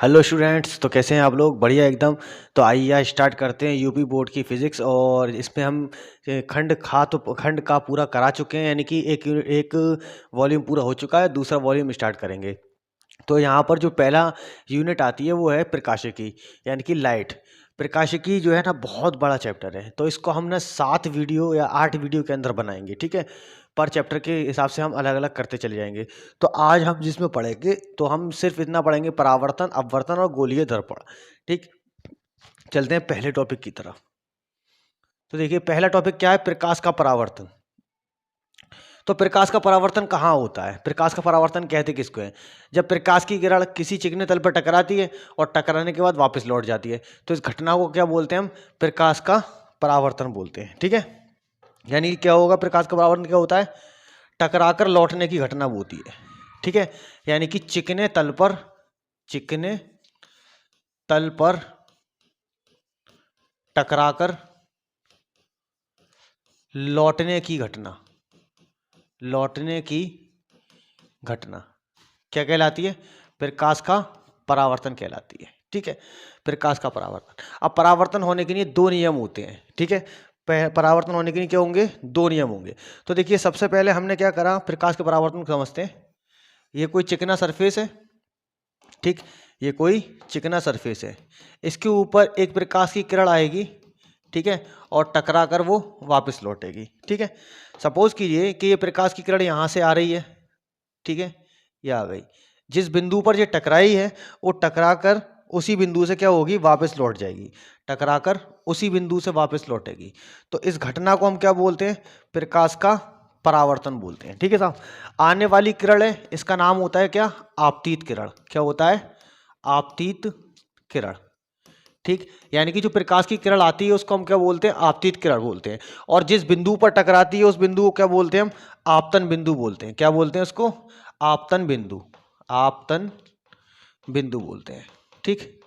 Hello students, तो कैसे हैं आप लोग? बढ़िया एकदम। तो आइए स्टार्ट करते हैं यूपी बोर्ड की फिज़िक्स। और इसमें हम खंड का पूरा करा चुके हैं, यानी कि एक वॉल्यूम पूरा हो चुका है, दूसरा वॉल्यूम स्टार्ट करेंगे। तो यहाँ पर जो पहला यूनिट आती है वो है प्रकाशिकी, यानी कि लाइट। प्रकाशिकी जो है ना, बहुत बड़ा चैप्टर है, तो इसको हम ना 7 वीडियो या 8 वीडियो के अंदर बनाएंगे, ठीक है। पर चैप्टर के हिसाब से हम अलग अलग करते चले जाएंगे। तो आज हम जिसमें पढ़ेंगे, तो हम सिर्फ इतना पढ़ेंगे: परावर्तन, अपवर्तन और गोलीय दर्पण। ठीक, चलते हैं पहले टॉपिक की तरफ। तो देखिए, पहला टॉपिक क्या है? प्रकाश का परावर्तन। तो प्रकाश का परावर्तन कहाँ होता है? प्रकाश का परावर्तन कहते किसको है? जब प्रकाश की किरण किसी चिकने तल पर टकराती है और टकराने के बाद वापस लौट जाती है, तो इस घटना को क्या बोलते हैं हम? प्रकाश का परावर्तन बोलते हैं, ठीक है। यानी कि क्या होगा? प्रकाश का परावर्तन क्या होता है? टकराकर लौटने की घटना होती है, ठीक है। यानी कि चिकने तल पर टकराकर लौटने की घटना क्या कहलाती है? प्रकाश का परावर्तन कहलाती है, ठीक है। प्रकाश का परावर्तन। अब परावर्तन होने के लिए 2 नियम होते हैं, ठीक है। परावर्तन होने के लिए क्या होंगे? 2 नियम होंगे। तो देखिए, सबसे पहले हमने क्या करा? प्रकाश के परावर्तन को समझते हैं। ये कोई चिकना सरफेस है, ठीक। ये कोई चिकना सरफेस है, इसके ऊपर एक प्रकाश की किरण आएगी, ठीक है, और टकरा कर वो वापस लौटेगी, ठीक है। सपोज कीजिए कि ये प्रकाश की किरण यहाँ से आ रही है, ठीक है, ये आ गई। जिस बिंदु पर ये टकराई है, वो टकरा कर उसी बिंदु से क्या होगी? वापस लौट जाएगी। टकरा कर उसी बिंदु से वापस लौटेगी। तो इस घटना को हम क्या बोलते हैं? प्रकाश का परावर्तन बोलते हैं, ठीक है साहब। आने वाली किरण है, इसका नाम होता है क्या? आपतित किरण। क्या होता है? आपतित किरण, ठीक। यानी कि जो प्रकाश की किरण आती है उसको हम क्या बोलते हैं? आपतित किरण बोलते हैं। और जिस बिंदु पर टकराती है उस बिंदु को क्या बोलते हैं हम? आपतन बिंदु बोलते हैं। क्या बोलते हैं उसको? आपतन बिंदु बोलते हैं, ठीक।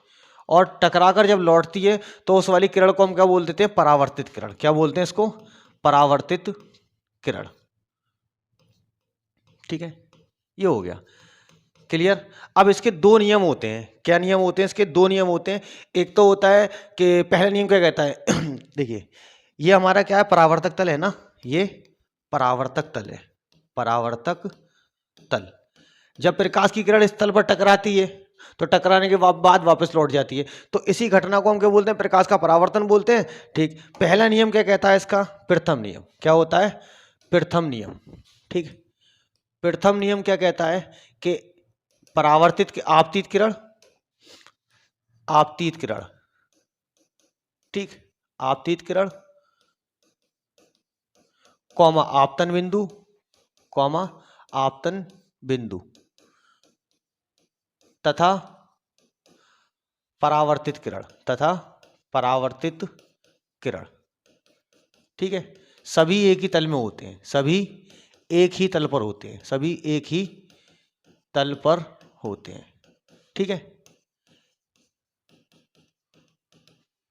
और टकराकर जब लौटती है तो उस वाली किरण को हम क्या बोल देते हैं? परावर्तित किरण। क्या बोलते हैं इसको? परावर्तित किरण, ठीक है। ये हो गया क्लियर। अब इसके 2 नियम होते हैं। क्या नियम होते हैं इसके? 2 नियम होते हैं। एक तो होता है कि पहला नियम क्या कहता है? देखिए, ये हमारा क्या है? परावर्तक तल है ना, ये परावर्तक तल है। परावर्तक तल। जब प्रकाश की किरण इस तल पर टकराती है तो टकराने के बाद वापस लौट जाती है, तो इसी घटना को हम क्या बोलते हैं? प्रकाश का परावर्तन बोलते हैं, ठीक। पहला नियम क्या कहता है इसका? प्रथम नियम। क्या होता है? प्रथम नियम, ठीक। प्रथम नियम क्या कहता है कि आपतित किरण, ठीक, आपतित किरण, आपतन बिंदु तथा परावर्तित किरण, ठीक है। सभी एक ही तल में होते हैं, सभी एक ही तल पर होते हैं, ठीक है,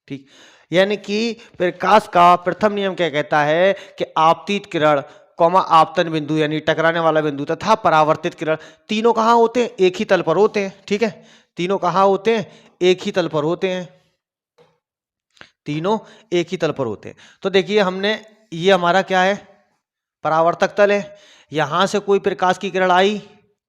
ठीक। यानी कि प्रकाश का प्रथम नियम क्या कहता है कि आपतित किरण, आपतन बिंदु यानी टकराने वाला बिंदु, तथा परावर्तित किरण, तीनों कहाँ होते हैं? एक ही तल पर होते हैं, ठीक है। तीनों कहाँ होते हैं? एक ही तल पर होते हैं। तीनों एक ही तल पर होते हैं। तो देखिए, ये हमारा क्या है? परावर्तक तल है। यहां से कोई प्रकाश की किरण आई,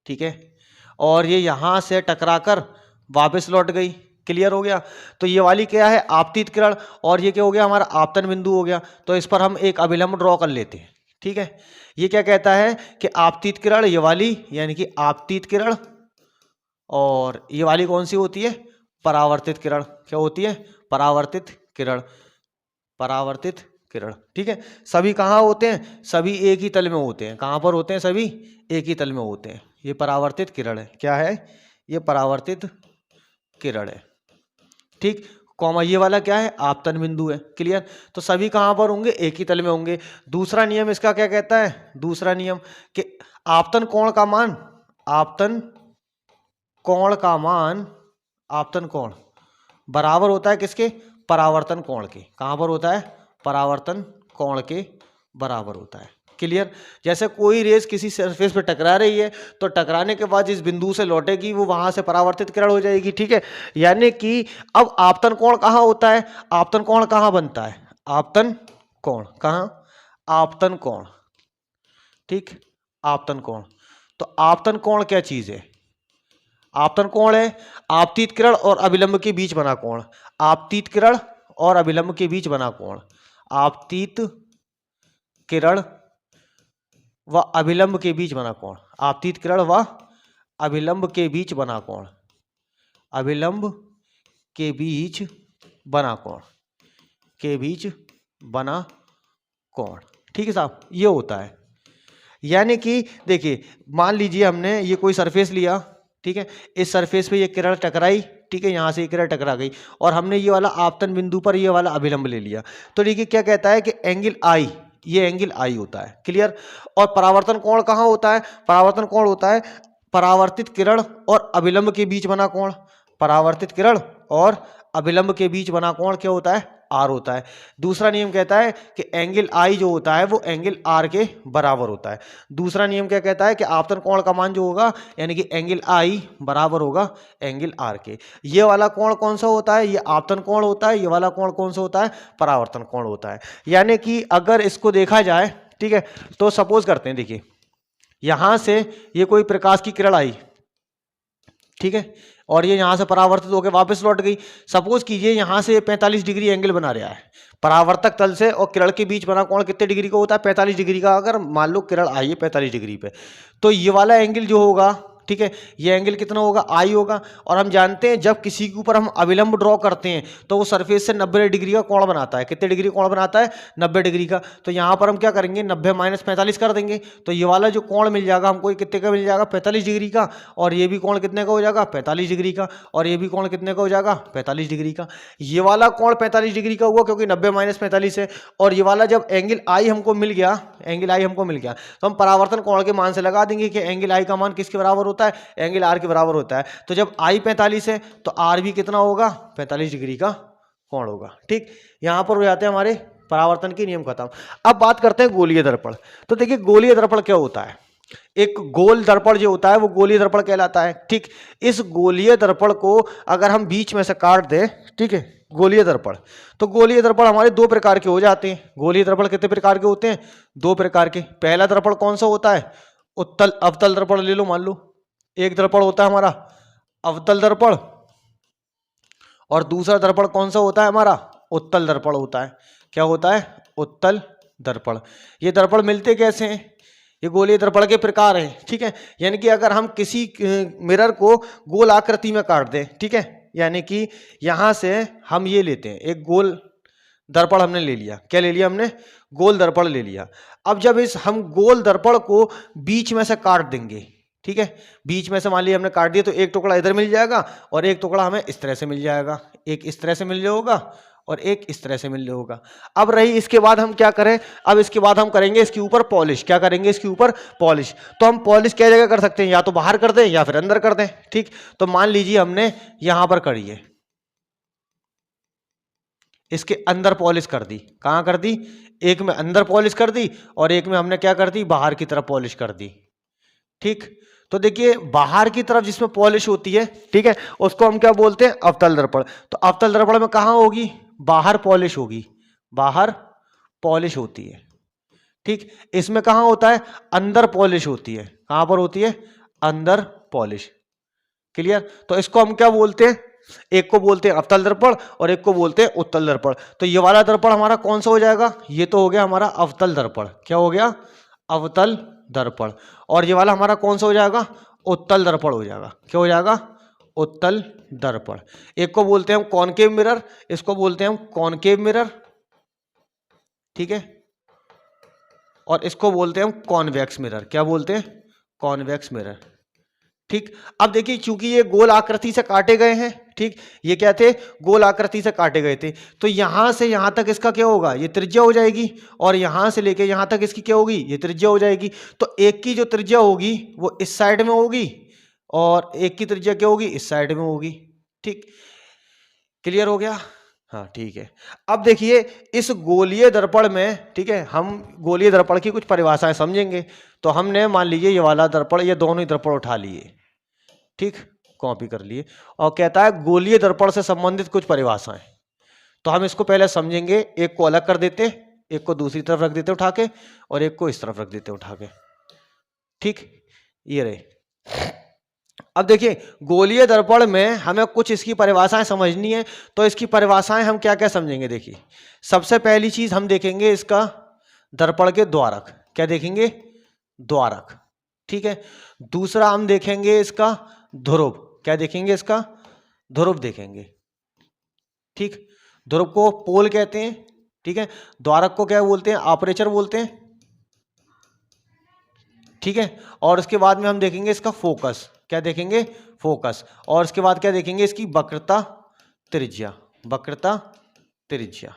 ठीक है, और ये यहां से टकराकर वापस लौट गई। क्लियर हो गया। तो ये वाली क्या है? आपतित किरण। और ये क्या हो गया? हमारा आपतन बिंदु हो गया। तो इस पर हम एक अभिलंब ड्रॉ कर लेते हैं, ठीक है। ये क्या कहता है कि आपतित किरण, ये वाली यानी कि आपतित किरण, और ये वाली कौन सी होती है? परावर्तित किरण। क्या होती है? परावर्तित किरण, ठीक है। सभी कहाँ होते हैं? सभी एक ही तल में होते हैं। कहाँ पर होते हैं? सभी एक ही तल में होते हैं। ये परावर्तित किरण है। क्या है? ये परावर्तित किरण है, ठीक। ये वाला क्या है? आपतन बिंदु है। क्लियर। तो सभी कहाँ पर होंगे? एक ही तल में होंगे। दूसरा नियम इसका क्या कहता है? दूसरा नियम कि आपतन कोण का मान, आपतन कोण बराबर होता है किसके? परावर्तन कोण के। कहां पर होता है? परावर्तन कोण के बराबर होता है, क्लियर। जैसे कोई रेस किसी सरफेस पे टकरा रही है तो टकराने के बाद जिस बिंदु से लौटेगी वो वहां से परावर्तित किरण हो जाएगी, ठीक है। यानी कि अब आपतन कोण कहाँ होता है, आपतन कोण कहाँ बनता है, आपतन कोण कहाँ, आपतन कोण, ठीक, आपतन कोण। तो आपतन कोण क्या चीज है, आपतन कोण है आपतित किरण और अभिलंब के बीच बना कोण, आपतित किरण और अभिलंब के बीच बना कोण, आपतित किरण व अभिलंब के बीच बना कोण, आपतित किरण व अभिलंब के बीच बना कोण, अभिलंब के बीच बना कोण, के बीच बना कोण, ठीक है साहब, ये होता है। यानी कि देखिए मान लीजिए हमने ये कोई सरफेस लिया, ठीक है, इस सरफेस पे ये किरण टकराई, ठीक है, यहां से ये किरण टकरा गई और हमने ये वाला आपतन बिंदु पर ये वाला अभिलंब ले लिया, तो देखिए क्या कहता है कि एंगल आई, ये एंगल आई होता है, क्लियर। और परावर्तन कोण कहाँ होता है, परावर्तन कोण होता है परावर्तित किरण और अभिलंब के बीच बना कोण, परावर्तित किरण और अभिलंब के बीच बना कोण क्या होता है, आर होता है। दूसरा नियम कहता है कि एंगल आई जो होता है वो एंगल आर के बराबर होता है। दूसरा नियम क्या कहता है कि आपतन कोण का मान जो होगा यानी कि एंगल आई बराबर होगा एंगल आर के। ये वाला कोण कौन सा होता है, ये आपतन कोण होता है, ये वाला कोण कौन सा होता है, परावर्तन कोण होता है। यानी कि अगर इसको देखा जाए, ठीक है, तो सपोज करते हैं, देखिए यहां से ये कोई प्रकाश की किरण आई, ठीक है, और ये यहां से परावर्तित होकर वापस लौट गई। सपोज कीजिए यहां से 45 डिग्री एंगल बना रहा है, परावर्तक तल से और किरण के बीच बना कोण कितने डिग्री का होता है, 45 डिग्री का। अगर मान लो किरण आई है 45 डिग्री पे, तो ये वाला एंगल जो होगा, ठीक है, ये एंगल कितना होगा, आई होगा। और हम जानते हैं जब किसी के ऊपर हम अभिलंब ड्रॉ करते हैं तो वो सरफेस से 90 डिग्री का कोण बनाता है। कितने डिग्री कोण बनाता है, 90 डिग्री का। तो यहाँ पर हम क्या करेंगे, 90 माइनस 45 कर देंगे, तो ये वाला जो कोण मिल जाएगा हमको कितने का मिल जाएगा, 45 डिग्री का। और ये भी कोण कितने का हो जाएगा, 45 डिग्री का। और ये भी कोण कितने का हो जाएगा, 45 डिग्री का। ये वाला कोण 45 डिग्री का हुआ क्योंकि 90 माइनस 45 है। और ये वाला जब एंगल आई हमको मिल गया, एंगल आई हमको मिल गया, तो हम परावर्तन कोण के मान से लगा देंगे कि एंगल आई का मान किसके बराबर होता है, एंगल आर के बराबर होता है। तो जब आई 45 है तो आर भी कितना होगा, 45 डिग्री का कोण होगा, ठीक। यहां पर हो जाते हैं हमारे परावर्तन के नियम खत्म। अब बात करते हैं गोलीय दर्पण। तो देखिए गोलीय दर्पण क्या होता है, एक गोल दर्पण जो होता है वो गोलीय दर्पण कहलाता है, ठीक। इस गोलीय दर्पण को अगर हम बीच में से काट दें, ठीक है, गोलीय दर्पण, तो गोलीय दर्पण हमारे दो प्रकार के हो जाते हैं। गोलीय दर्पण कितने प्रकार के होते हैं, दो प्रकार के। पहला दर्पण कौन सा होता है, उत्तल अवतल दर्पण ले लो। मान लो एक दर्पण होता है हमारा अवतल दर्पण और दूसरा दर्पण कौन सा होता है हमारा, उत्तल दर्पण होता है। क्या होता है, उत्तल दर्पण। ये दर्पण मिलते कैसे हैं, ये गोलीय दर्पण के प्रकार हैं, ठीक है। यानी कि अगर हम किसी मिरर को गोल आकृति में काट दें, ठीक है, यानी कि यहां से हम ये लेते हैं, एक गोल दर्पण हमने ले लिया, क्या ले लिया हमने, गोल दर्पण ले लिया। अब जब इस हम गोल दर्पण को बीच में से काट देंगे, ठीक है, बीच में से मान लिया हमने काट दिया, तो एक टुकड़ा इधर मिल जाएगा और एक टुकड़ा हमें इस तरह से मिल जाएगा, एक इस तरह से मिल जाएगा और एक इस तरह से मिल जाएगा। अब रही इसके बाद हम क्या करें, अब इसके बाद हम करेंगे इसके ऊपर पॉलिश। क्या करेंगे, इसके ऊपर पॉलिश। तो हम पॉलिश क्या जगह कर सकते हैं, या तो बाहर कर दें या फिर अंदर कर दें, ठीक। तो मान लीजिए हमने यहां पर करी है, इसके अंदर पॉलिश कर दी। कहां कर दी, एक में अंदर पॉलिश कर दी और एक में हमने क्या कर दी, बाहर की तरफ पॉलिश कर दी, ठीक। तो देखिए बाहर की तरफ जिसमें पॉलिश होती है, ठीक है, उसको हम क्या बोलते हैं, अवतल दर्पण। तो अवतल दर्पण में कहां होगी, बाहर पॉलिश होगी, बाहर पॉलिश होती है, ठीक। इसमें कहां होता है, अंदर पॉलिश होती है। कहां पर होती है, अंदर पॉलिश, क्लियर। तो इसको हम क्या बोलते हैं, एक को बोलते हैं अवतल दर्पण और एक को बोलते हैं उत्तल दर्पण। तो ये वाला दर्पण हमारा कौन सा हो जाएगा, ये तो हो गया हमारा अवतल दर्पण। क्या हो गया, अवतल दर्पण। और ये वाला हमारा कौन सा हो जाएगा, उत्तल दर्पण हो जाएगा। क्या हो जाएगा, उत्तल दर्पण। एक को बोलते हैं हम कॉनकेव मिरर, इसको बोलते हैं हम कॉनकेव मिरर, ठीक है, और इसको बोलते हैं हम कॉन्वेक्स मिरर। क्या बोलते हैं, कॉन्वेक्स मिरर, ठीक। अब देखिए चूंकि ये गोल आकृति से काटे गए हैं, ठीक, ये क्या थे, गोल आकृति से काटे गए थे, तो यहां से यहां तक इसका क्या होगा, ये त्रिज्या हो जाएगी और यहां से लेके यहां तक इसकी क्या होगी, ये त्रिज्या हो जाएगी। तो एक की जो त्रिज्या होगी वो इस साइड में होगी और एक की त्रिज्या क्या होगी, इस साइड में होगी, ठीक। क्लियर हो गया। हाँ ठीक है। अब देखिए इस गोलीय दर्पण में, ठीक है, हम गोलीय दर्पण की कुछ परिभाषाएं समझेंगे। तो हमने मान लीजिए ये वाला दर्पण, ये दोनों ही दर्पण उठा लिए, ठीक, कॉपी कर लिए, और कहता है गोलीय दर्पण से संबंधित कुछ परिभाषाएं। तो हम इसको पहले समझेंगे, एक को अलग कर देते, एक को दूसरी तरफ रख देते उठा के, और एक को इस तरफ रख देते उठा के, ठीक, ये रहे। अब देखिए गोलीय दर्पण में हमें कुछ इसकी परिभाषाएं समझनी है। तो इसकी परिभाषाएं हम क्या क्या समझेंगे, देखिए सबसे पहली चीज हम देखेंगे इसका दर्पण के द्वारक, क्या देखेंगे, द्वारक, ठीक है। दूसरा हम देखेंगे इसका ध्रुव, क्या देखेंगे, इसका ध्रुव देखेंगे, ठीक। ध्रुव को पोल कहते हैं, ठीक है। द्वारक को क्या बोलते हैं, आपर्चर बोलते हैं, ठीक है। और उसके बाद में हम देखेंगे इसका फोकस, क्या देखेंगे, फोकस। और उसके बाद क्या देखेंगे, इसकी वक्रता त्रिज्या, वक्रता त्रिज्या,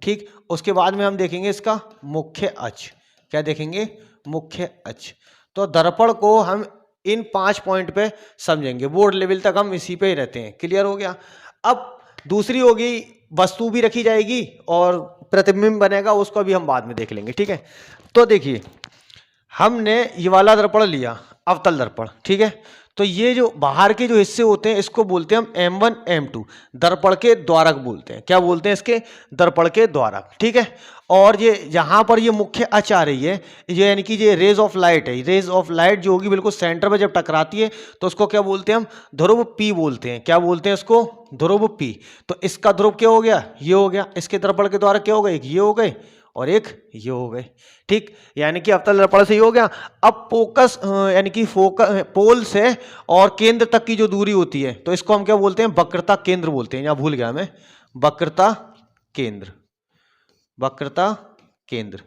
ठीक। उसके बाद में हम देखेंगे इसका मुख्य अक्ष, क्या देखेंगे, मुख्य अक्ष। तो दर्पण को हम इन 5 पॉइंट पे समझेंगे, बोर्ड लेवल तक हम इसी पे ही रहते हैं, क्लियर हो गया। अब दूसरी होगी, वस्तु भी रखी जाएगी और प्रतिबिंब बनेगा, उसको भी हम बाद में देख लेंगे, ठीक है। तो देखिए हमने ये वाला दर्पण लिया, अवतल दर्पण, ठीक है। तो ये जो बाहर के जो हिस्से होते हैं इसको बोलते हैं हम M1 M2, दर्पण के द्वारक बोलते हैं, क्या बोलते हैं, इसके दर्पण के द्वारक, ठीक है। और ये यहाँ पर ये मुख्य अक्ष आ रही है, ये यानी कि ये रेज ऑफ लाइट है, रेज ऑफ लाइट जो होगी बिल्कुल सेंटर में जब टकराती है तो उसको क्या बोलते हैं हम, ध्रुव P बोलते हैं, क्या बोलते हैं इसको, ध्रुव P। तो इसका ध्रुव क्या हो गया, ये हो गया, इसके दर्पण के द्वारक क्या हो गए, ये हो गए और एक ये हो गए, ठीक। यानी कि अवतल दर्पण से ये हो गया। अब फोकस यानी कि फोकस पोल से और केंद्र तक की जो दूरी होती है तो इसको हम क्या बोलते हैं, वक्रता केंद्र बोलते हैं, यहाँ भूल गया मैं, वक्रता केंद्र, वक्रता केंद्र,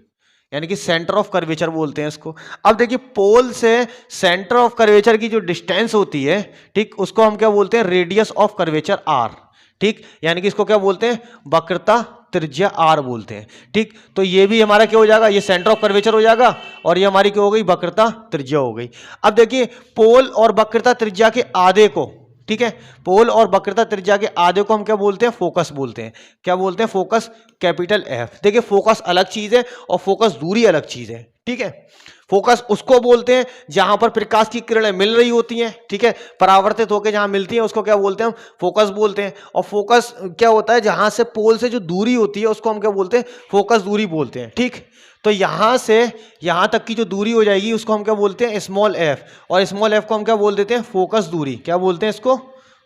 यानी कि सेंटर ऑफ कर्वेचर बोलते हैं इसको। अब देखिए पोल से सेंटर ऑफ कर्वेचर की जो डिस्टेंस होती है, ठीक, उसको हम क्या बोलते हैं, रेडियस ऑफ कर्वेचर आर, ठीक। यानी कि इसको क्या बोलते हैं, वक्रता त्रिज्या आर बोलते हैं, ठीक। तो ये भी हमारा क्या हो जाएगा, ये सेंटर ऑफ कर्वेचर हो जाएगा और ये हमारी क्या हो गई, वक्रता त्रिज्या हो गई। अब देखिए पोल और वक्रता त्रिज्या के आधे को, ठीक है, पोल और वक्रता त्रिज्या के आधे को हम क्या बोलते हैं, फोकस बोलते हैं, क्या बोलते हैं, फोकस, कैपिटल एफ। देखिए फोकस अलग चीज है और फोकस दूरी अलग चीज है, ठीक है। फोकस उसको बोलते हैं जहां पर प्रकाश की किरणें मिल रही होती हैं, ठीक है, परावर्तित होकर जहां मिलती हैं उसको क्या बोलते हैं, हम फोकस बोलते हैं। और फोकस क्या होता है, जहां से पोल से जो दूरी होती है उसको हम क्या बोलते हैं, फोकस दूरी बोलते हैं, ठीक। तो यहां से यहां तक की जो दूरी हो जाएगी उसको हम क्या बोलते हैं, स्मॉल एफ, और स्मॉल एफ को हम क्या बोल देते हैं, फोकस दूरी, क्या बोलते हैं इसको,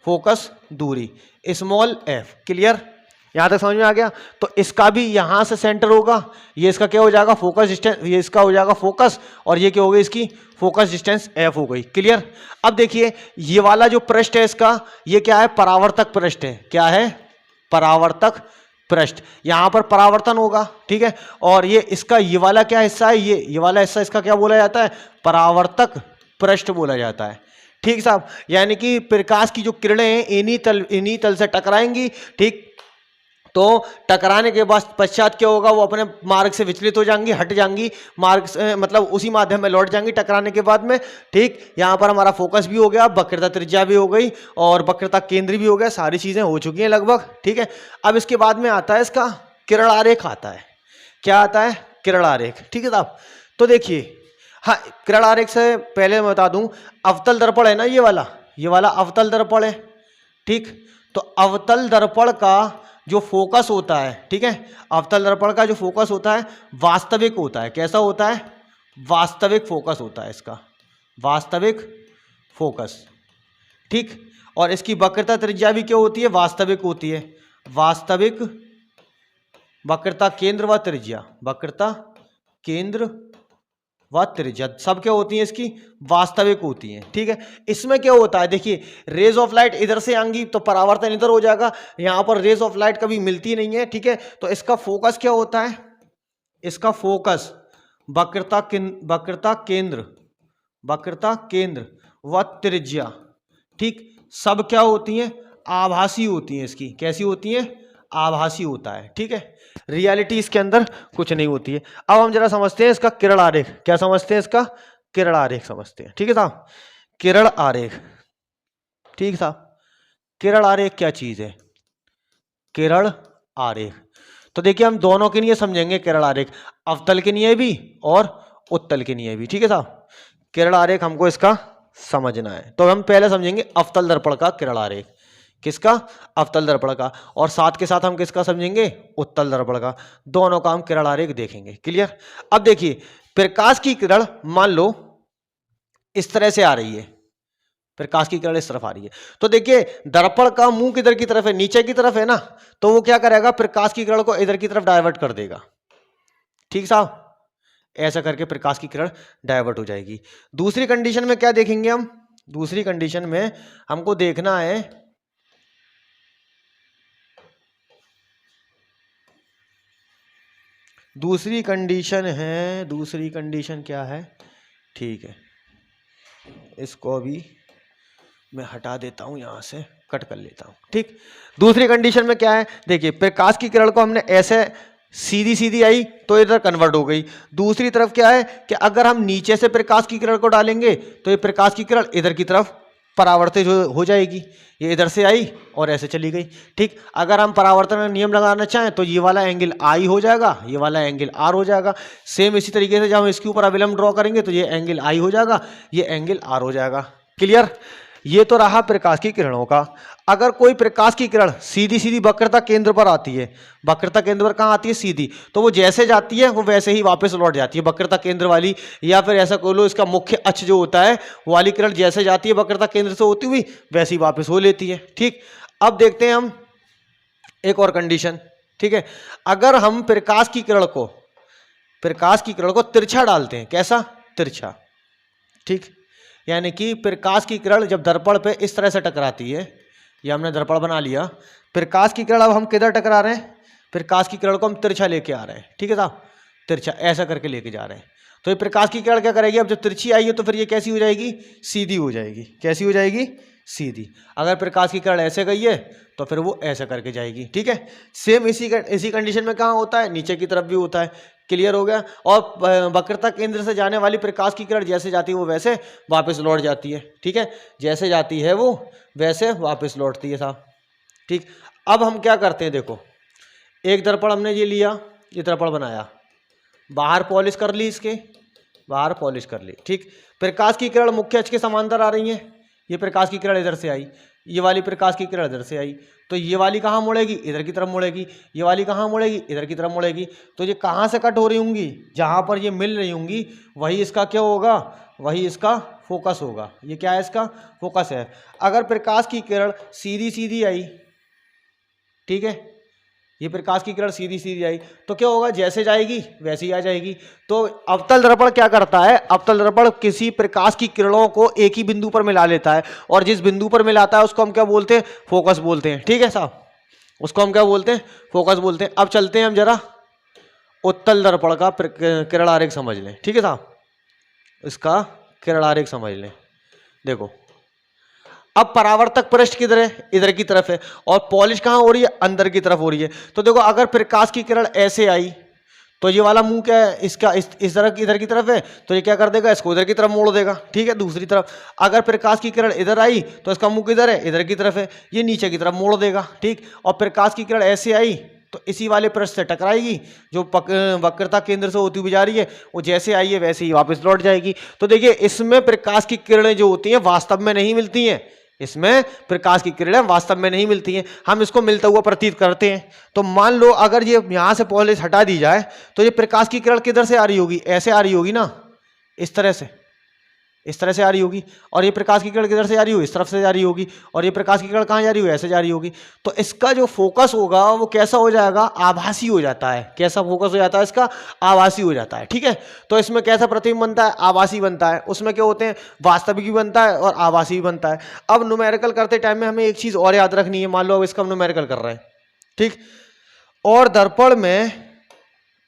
फोकस दूरी, स्मॉल एफ, क्लियर, यहां तक समझ में आ गया। तो इसका भी यहां से सेंटर होगा, ये इसका क्या हो जाएगा, फोकस डिस्टेंस, ये इसका हो जाएगा फोकस, और ये क्या हो गई, इसकी फोकस डिस्टेंस एफ हो गई, क्लियर। अब देखिए ये वाला जो पृष्ठ है इसका, ये क्या है, परावर्तक पृष्ठ है, क्या है, परावर्तक पृष्ठ, यहां पर परावर्तन होगा, ठीक है। और ये इसका ये वाला क्या हिस्सा है, ये वाला हिस्सा इसका क्या बोला जाता है, परावर्तक पृष्ठ बोला जाता है, ठीक साहब। यानी कि प्रकाश की जो किरणें हैं इन्हीं तल से टकराएंगी, ठीक। तो टकराने के बाद पश्चात क्या होगा, वो अपने मार्ग से विचलित हो जाएंगी, हट जाएंगी मार्ग से, मतलब उसी माध्यम में लौट जाएंगी टकराने के बाद में, ठीक। यहाँ पर हमारा फोकस भी हो गया, वक्रता त्रिज्या भी हो गई और वक्रता केंद्र भी हो गया, सारी चीजें हो चुकी हैं लगभग, ठीक है। अब इसके बाद में आता है इसका किरण आरेख आता है, क्या आता है, किरण आरेख, ठीक है साहब। तो देखिए हाँ, किरण आरेख से पहले मैं बता दूं, अवतल दर्पण है ना, ये वाला अवतल दर्पण है, ठीक। तो अवतल दर्पण का जो फोकस होता है, ठीक है, अवतल दर्पण का जो फोकस होता है वास्तविक होता है, कैसा होता है, वास्तविक फोकस होता है इसका, वास्तविक फोकस, ठीक। और इसकी वक्रता त्रिज्या भी क्या होती है, वास्तविक होती है, वास्तविक वक्रता केंद्र व त्रिज्या, वक्रता केंद्र व त्रिज्या सब क्या होती हैं, इसकी वास्तविक होती हैं, ठीक है। इसमें क्या होता है, देखिए रेज ऑफ लाइट इधर से आएंगी तो परावर्तन इधर हो जाएगा, यहां पर रेज ऑफ लाइट कभी मिलती नहीं है, ठीक है। तो इसका फोकस क्या होता है, इसका फोकस वक्रता केंद्र व त्रिज्या, ठीक, सब क्या होती हैं, आभासी होती हैं, इसकी कैसी होती हैं, आभासी होता है, ठीक है। रियलिटी इसके अंदर कुछ नहीं होती है। अब हम जरा समझते हैं इसका किरण आरेख, क्या समझते हैं, इसका किरण आरेख समझते हैं, ठीक है साहब। किरण आरेख, ठीक साहब, किरण आरेख क्या चीज है, किरण आरेख। तो देखिए हम दोनों के लिए समझेंगे किरण आरेख, अवतल के लिए भी और उत्तल के लिए भी, ठीक है साहब। किरण आरेख हमको इसका समझना है, तो हम पहले समझेंगे अवतल दर्पण का किरण आरेख। किसका? अवतल दर्पण का। और साथ के साथ हम किसका समझेंगे? उत्तल दर्पण का। दोनों का हम किरण आरेख देखेंगे। क्लियर? अब देखिए प्रकाश की किरण मान लो इस तरह से आ रही है, प्रकाश की किरण इस तरफ आ रही है, तो देखिए दर्पण का मुंह किधर की तरफ है? नीचे की तरफ है ना, तो वो क्या करेगा? प्रकाश की किरण को इधर की तरफ डाइवर्ट कर देगा। ठीक साहब, ऐसा करके प्रकाश की किरण डाइवर्ट हो जाएगी। दूसरी कंडीशन में क्या देखेंगे हम? दूसरी कंडीशन में हमको देखना है, दूसरी कंडीशन क्या है? ठीक है, इसको अभी मैं हटा देता हूं, यहां से कट कर लेता हूं। ठीक, दूसरी कंडीशन में क्या है? देखिए प्रकाश की किरण को हमने ऐसे सीधी सीधी आई तो इधर कन्वर्ट हो गई। दूसरी तरफ क्या है कि अगर हम नीचे से प्रकाश की किरण को डालेंगे तो ये प्रकाश की किरण इधर की तरफ परावर्तित हो जाएगी। ये इधर से आई और ऐसे चली गई। ठीक, अगर हम परावर्तन का नियम लगाना चाहें तो ये वाला एंगल आई हो जाएगा, ये वाला एंगल आर हो जाएगा। सेम इसी तरीके से जब हम इसके ऊपर अविलंब ड्रॉ करेंगे तो ये एंगल आई हो जाएगा, ये एंगल आर हो जाएगा। क्लियर? ये तो रहा प्रकाश की किरणों का। अगर कोई प्रकाश की किरण सीधी सीधी वक्रता केंद्र पर आती है, वक्रता केंद्र पर कहाँ आती है? सीधी, तो वो जैसे जाती है वो वैसे ही वापस लौट जाती है वक्रता केंद्र वाली, या फिर ऐसा कह लो इसका मुख्य अक्ष जो होता है वो वाली किरण जैसे जाती है वक्रता केंद्र से होती हुई वैसे ही वापस हो लेती है। ठीक, अब देखते हैं हम एक और कंडीशन। ठीक है, अगर हम प्रकाश की किरण को तिरछा डालते हैं, कैसा? तिरछा। ठीक, यानी कि प्रकाश की किरण जब दर्पण पे इस तरह से टकराती है, ये हमने दर्पण बना लिया, प्रकाश की किरण अब हम किधर टकरा रहे हैं? प्रकाश की किरण को हम तिरछा लेके आ रहे हैं। ठीक है साहब, तिरछा ऐसा करके लेके जा रहे हैं। तो ये प्रकाश की किरण क्या करेगी? अब जब तिरछी आई है तो फिर ये कैसी हो जाएगी? सीधी हो जाएगी। कैसी हो जाएगी? सीधी। अगर प्रकाश की किरण ऐसे गई है तो फिर वो ऐसा करके जाएगी। ठीक है, सेम इसी कंडीशन में कहाँ होता है? नीचे की तरफ भी होता है। क्लियर हो गया? और वक्रता केंद्र से जाने वाली प्रकाश की किरण जैसे जाती है वो वैसे वापस लौट जाती है। ठीक है, जैसे जाती है वो वैसे वापस लौटती है साहब। ठीक, अब हम क्या करते हैं? देखो एक दर्पण हमने ये लिया, ये दर्पण बनाया, बाहर पॉलिश कर ली, इसके बाहर पॉलिश कर ली। ठीक, प्रकाश की किरण मुख्य अक्ष के समांतर आ रही है, ये प्रकाश की किरण इधर से आई, ये वाली प्रकाश की किरण इधर से आई, तो ये वाली कहाँ मुड़ेगी? इधर की तरफ मुड़ेगी। ये वाली कहाँ मुड़ेगी? इधर की तरफ मुड़ेगी। तो ये कहाँ से कट हो रही होंगी? जहाँ पर ये मिल रही होंगी वही इसका क्या होगा? वही इसका फोकस होगा। ये क्या है? इसका फोकस है। अगर प्रकाश की किरण सीधी सीधी आई, ठीक है, ये प्रकाश की किरण सीधी सीधी आई तो क्या होगा? जैसे जाएगी वैसे ही आ जाएगी। तो अवतल दर्पण क्या करता है? अवतल दर्पण किसी प्रकाश की किरणों को एक ही बिंदु पर मिला लेता है, और जिस बिंदु पर मिलाता है उसको हम क्या बोलते हैं? फोकस बोलते हैं। ठीक है साहब, उसको हम क्या बोलते हैं? फोकस बोलते हैं। अब चलते हैं हम जरा उत्तल दर्पण का किरण आरेख समझ लें। ठीक है साहब, इसका किरण आरेख समझ लें। देखो अब परावर्तक पृष्ठ किधर है? इधर की तरफ है, और पॉलिश कहाँ हो रही है? अंदर की तरफ हो रही है। तो देखो अगर प्रकाश की किरण ऐसे आई तो ये वाला मुंह क्या है? इसका इस तरफ इधर की तरफ है, तो ये क्या कर देगा? इसको इधर की तरफ मोड़ देगा। ठीक है, दूसरी तरफ अगर प्रकाश की किरण इधर आई तो इसका मुंह किधर है? इधर की तरफ है, ये नीचे की तरफ मोड़ देगा। ठीक, और प्रकाश की किरण ऐसे आई तो इसी वाले पृष्ठ से टकराएगी जो वक्रता केंद्र से होती हुई जा रही है, वो जैसे आई है वैसे ही वापस लौट जाएगी। तो देखिए इसमें प्रकाश की किरणें जो होती हैं वास्तव में नहीं मिलती हैं, इसमें प्रकाश की किरणें वास्तव में नहीं मिलती हैं, हम इसको मिलता हुआ प्रतीत करते हैं। तो मान लो अगर ये यहां से पॉलिश हटा दी जाए तो ये प्रकाश की किरण किधर से आ रही होगी? ऐसे आ रही होगी ना, इस तरह से, इस तरह से आ रही होगी। और ये प्रकाश की किरण किधर से आ रही होगी? इस तरफ से जा रही होगी। और ये प्रकाश की किरण कहाँ जा रही होगी? ऐसे जा रही होगी। तो इसका जो फोकस होगा वो कैसा हो जाएगा? आभासी हो जाता है। कैसा फोकस हो जाता है इसका? आभासी हो जाता है। ठीक है, तो इसमें कैसा प्रतिबिंब बनता है? आभासी बनता है। उसमें क्या होते हैं? वास्तविक भी बनता है और आभासी भी बनता है। अब न्यूमेरिकल करते टाइम में हमें एक चीज और याद रखनी है। मान लो अब इसका हम न्यूमेरिकल कर रहे हैं, ठीक, और दर्पण में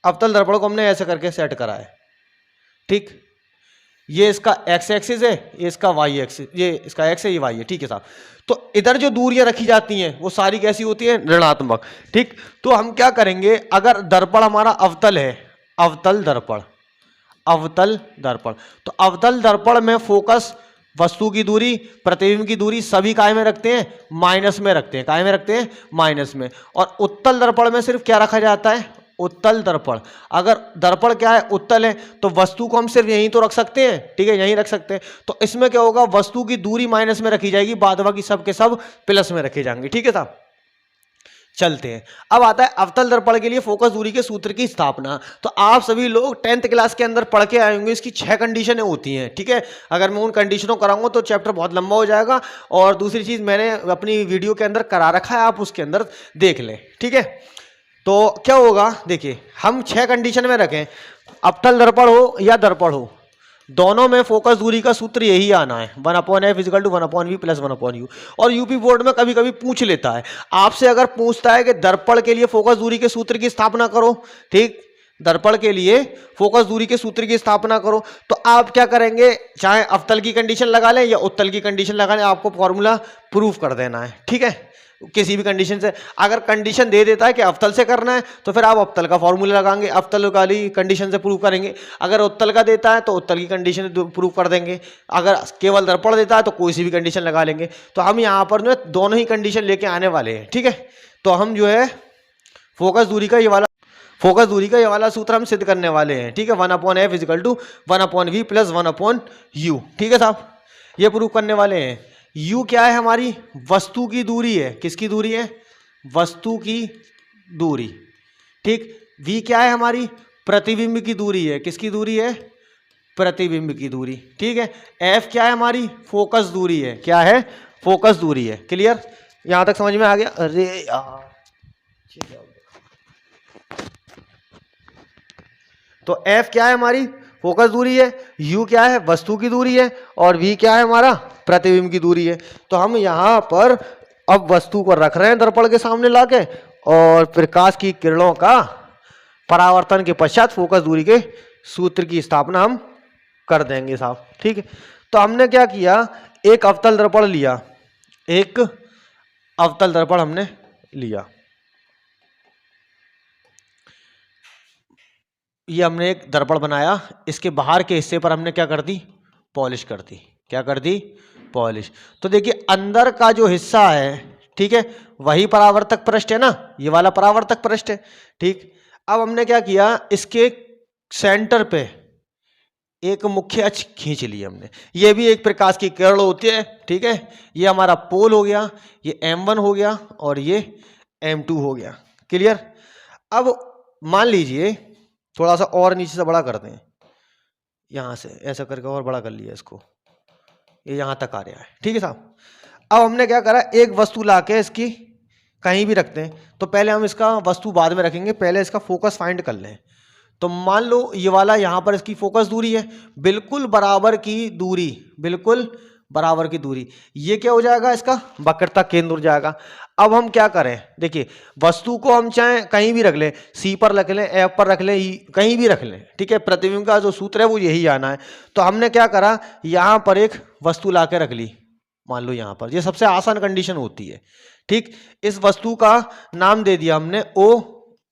अवतल दर्पण को हमने ऐसे करके सेट करा है। ठीक, ये इसका एक्स एक्सिस है, ये इसका वाई एक्सिस, ये इसका एक्स है, ये वाई है। ठीक है साहब, तो इधर जो दूरियां रखी जाती हैं वो सारी कैसी होती हैं? ऋणात्मक। ठीक, तो हम क्या करेंगे? अगर दर्पण हमारा अवतल है, अवतल दर्पण, अवतल दर्पण, तो अवतल दर्पण में फोकस वस्तु की दूरी, प्रतिबिंब की दूरी सभी काय में रखते हैं, माइनस में रखते हैं। काय में रखते हैं, माइनस में। और उत्तल दर्पण में सिर्फ क्या रखा जाता है, उत्तल दर्पण। अगर दर्पण क्या है, उत्तल है, तो वस्तु को हम सिर्फ यहीं तो रख सकते हैं, ठीक है, यहीं रख सकते हैं। तो इसमें क्या होगा, वस्तु की दूरी माइनस में रखी जाएगी, बाद बाकी सब के सब प्लस में रखे जाएंगे, ठीक है साहब। चलते हैं, अब आता है अवतल दर्पण के लिए फोकस दूरी के सूत्र की स्थापना। तो आप सभी लोग 10th क्लास के अंदर पढ़ के आए होंगे, इसकी 6 कंडीशनें होती हैं, ठीक है। अगर मैं उन कंडीशनों कराऊंगा तो चैप्टर बहुत लंबा हो जाएगा। और दूसरी चीज मैंने अपनी वीडियो के अंदर करा रखा है, आप उसके अंदर देख लें, ठीक है। तो क्या होगा, देखिए हम 6 कंडीशन में रखें, अवतल दर्पण हो या दर्पण हो, दोनों में फोकस दूरी का सूत्र यही आना है, 1/f = 1/v + 1/u। और यूपी बोर्ड में कभी कभी पूछ लेता है आपसे, अगर पूछता है कि दर्पण के लिए फोकस दूरी के सूत्र की स्थापना करो, ठीक, दर्पण के लिए फोकस दूरी के सूत्र की स्थापना करो, तो आप क्या करेंगे, चाहे अवतल की कंडीशन लगा लें या उत्तल की कंडीशन लगा लें, आपको फॉर्मूला प्रूफ कर देना है, ठीक है, किसी भी कंडीशन से। अगर कंडीशन दे देता है कि अवतल से करना है तो फिर आप अवतल का फॉर्मूला लगाएंगे, अवतल वाली कंडीशन से प्रूव करेंगे। अगर उत्तल का देता है तो उत्तल की कंडीशन प्रूव कर देंगे। अगर केवल दर्पण देता है तो कोई सी भी कंडीशन लगा लेंगे। तो हम यहाँ पर जो है दोनों ही कंडीशन लेके आने वाले हैं, ठीक है। तो हम जो है फोकस दूरी का ये वाला सूत्र हम सिद्ध करने वाले हैं, ठीक है, 1/f = 1/v + 1/u, ठीक है साहब, ये प्रूव करने वाले हैं। u क्या है, हमारी वस्तु की दूरी है, किसकी दूरी है, वस्तु की दूरी, ठीक। v क्या है, हमारी प्रतिबिंब की दूरी है, किसकी दूरी है, प्रतिबिंब की दूरी, ठीक है। f क्या है, हमारी फोकस दूरी है, क्या है, फोकस दूरी है। क्लियर, यहां तक समझ में आ गया। अरे यार, तो f क्या है, हमारी फोकस दूरी है, u क्या है, वस्तु की दूरी है, और v क्या है, हमारा प्रतिबिंब की दूरी है। तो हम यहां पर अब वस्तु को रख रहे हैं दर्पण के सामने लाके, और प्रकाश की किरणों का परावर्तन के पश्चात फोकस दूरी के सूत्र की स्थापना हम कर देंगे साहब, ठीक है। तो हमने क्या किया, एक अवतल दर्पण लिया, एक अवतल दर्पण हमने लिया, ये हमने एक दर्पण बनाया, इसके बाहर के हिस्से पर हमने क्या कर दी, पॉलिश कर दी। क्या कर दी, पॉलिश। तो देखिए अंदर का जो हिस्सा है, ठीक है, वही परावर्तक पृष्ठ है ना, ये वाला परावर्तक पृष्ठ है, ठीक। अब हमने क्या किया, इसके सेंटर पे एक मुख्य अक्ष खींच लिया हमने। ये भी एक प्रकाश की किरण होती है, ठीक है। ये हमारा पोल हो गया, ये M1 हो गया, और ये M2 हो गया। क्लियर। अब मान लीजिए थोड़ा सा और नीचे से बड़ा करते हैं, यहां से ऐसा करके और बड़ा कर लिया इसको, ये यहां तक आ रहा है, ठीक है साहब। अब हमने क्या करा, एक वस्तु लाके इसकी कहीं भी रखते हैं। तो पहले हम इसका वस्तु बाद में रखेंगे, पहले इसका फोकस फाइंड कर लें। तो मान लो ये वाला यहां पर इसकी फोकस दूरी है, बिल्कुल बराबर की दूरी, बिल्कुल बराबर की दूरी, ये क्या हो जाएगा, इसका वक्रता केंद्र हो जाएगा। अब हम क्या करें, देखिए वस्तु को हम चाहे कहीं भी रख लें, सी पर रख लें, एफ पर रख लें, कहीं भी रख लें, ठीक है। प्रतिबिंब का जो सूत्र है वो यही आना है। तो हमने क्या करा, यहां पर एक वस्तु ला के रख ली, मान लो यहां पर, ये सबसे आसान कंडीशन होती है, ठीक। इस वस्तु का नाम दे दिया हमने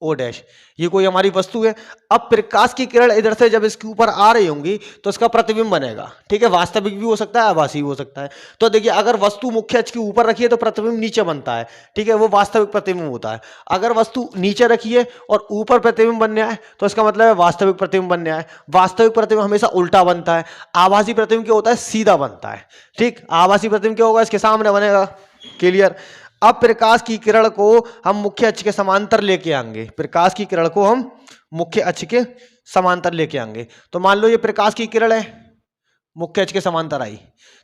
O डैश, ये कोई हमारी वस्तु है। अब प्रकाश की किरण इधर से जब इसके ऊपर आ रही होंगी तो इसका प्रतिबिंब बनेगा, ठीक है। वास्तविक भी हो सकता है, आभासी भी हो सकता है। तो देखिए अगर वस्तु मुख्य अक्ष के ऊपर रखी है तो प्रतिबिंब नीचे बनता है, ठीक है, वो वास्तविक प्रतिबिंब होता है। अगर वस्तु नीचे रखी है और ऊपर प्रतिबिंब बनने आए तो इसका मतलब है वास्तविक प्रतिबिंब बनने आए। वास्तविक प्रतिबिंब हमेशा उल्टा बनता है, आभासी प्रतिबिंब क्या होता है, सीधा बनता है, ठीक। आभासी प्रतिबिंब क्या होगा, इसके सामने बनेगा। क्लियर। अब प्रकाश की किरण को हम मुख्य अक्ष के समांतर लेके आएंगे, प्रकाश की किरण को हम मुख्य अक्ष के समांतर लेके आएंगे। तो मान लो ये प्रकाश की किरण है, मुख्य अक्ष के समांतर आई,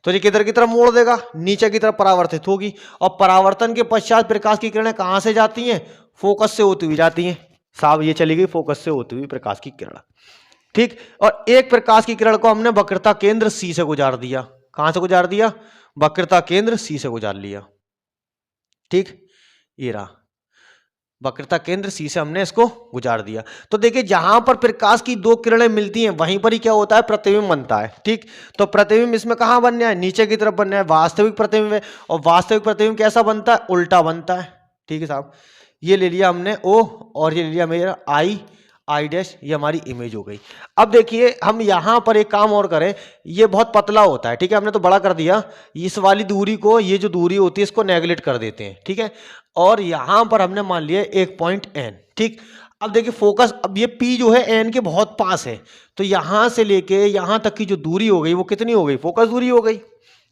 तो ये किधर की तरफ मोड़ देगा, नीचे की तरफ परावर्तित होगी। और परावर्तन के पश्चात प्रकाश की किरणें कहां से जाती हैं, फोकस से होती हुई जाती हैं साहब। ये चली गई फोकस से होती हुई प्रकाश की किरण, ठीक। और एक प्रकाश की किरण को हमने वक्रता केंद्र सी से गुजार दिया। कहां से गुजार दिया, वक्रता केंद्र सी से गुजार लिया, ठीक। ये रहा वक्रता केंद्र सी से हमने इसको गुजार दिया। तो देखिए जहां पर प्रकाश की दो किरणें मिलती हैं वहीं पर ही क्या होता है, प्रतिबिंब बनता है, ठीक। तो प्रतिबिंब इसमें कहां बनना है, नीचे की तरफ बनना है, वास्तविक प्रतिबिंब है। और वास्तविक प्रतिबिंब कैसा बनता है, उल्टा बनता है, ठीक है साहब। ये ले लिया हमने O और ये ले लिया मेरा I आई डैश, ये हमारी इमेज हो गई। अब देखिए हम यहां पर एक काम और करें, ये बहुत पतला होता है, ठीक है, हमने तो बड़ा कर दिया, इस वाली दूरी को, ये जो दूरी होती है इसको नेगलेक्ट कर देते हैं, ठीक है, और यहां पर हमने मान लिया एक पॉइंट एन, ठीक। अब देखिए फोकस, अब ये पी जो है एन के बहुत पास है, तो यहां से लेके यहां तक की जो दूरी हो गई वो कितनी हो गई, फोकस दूरी हो गई,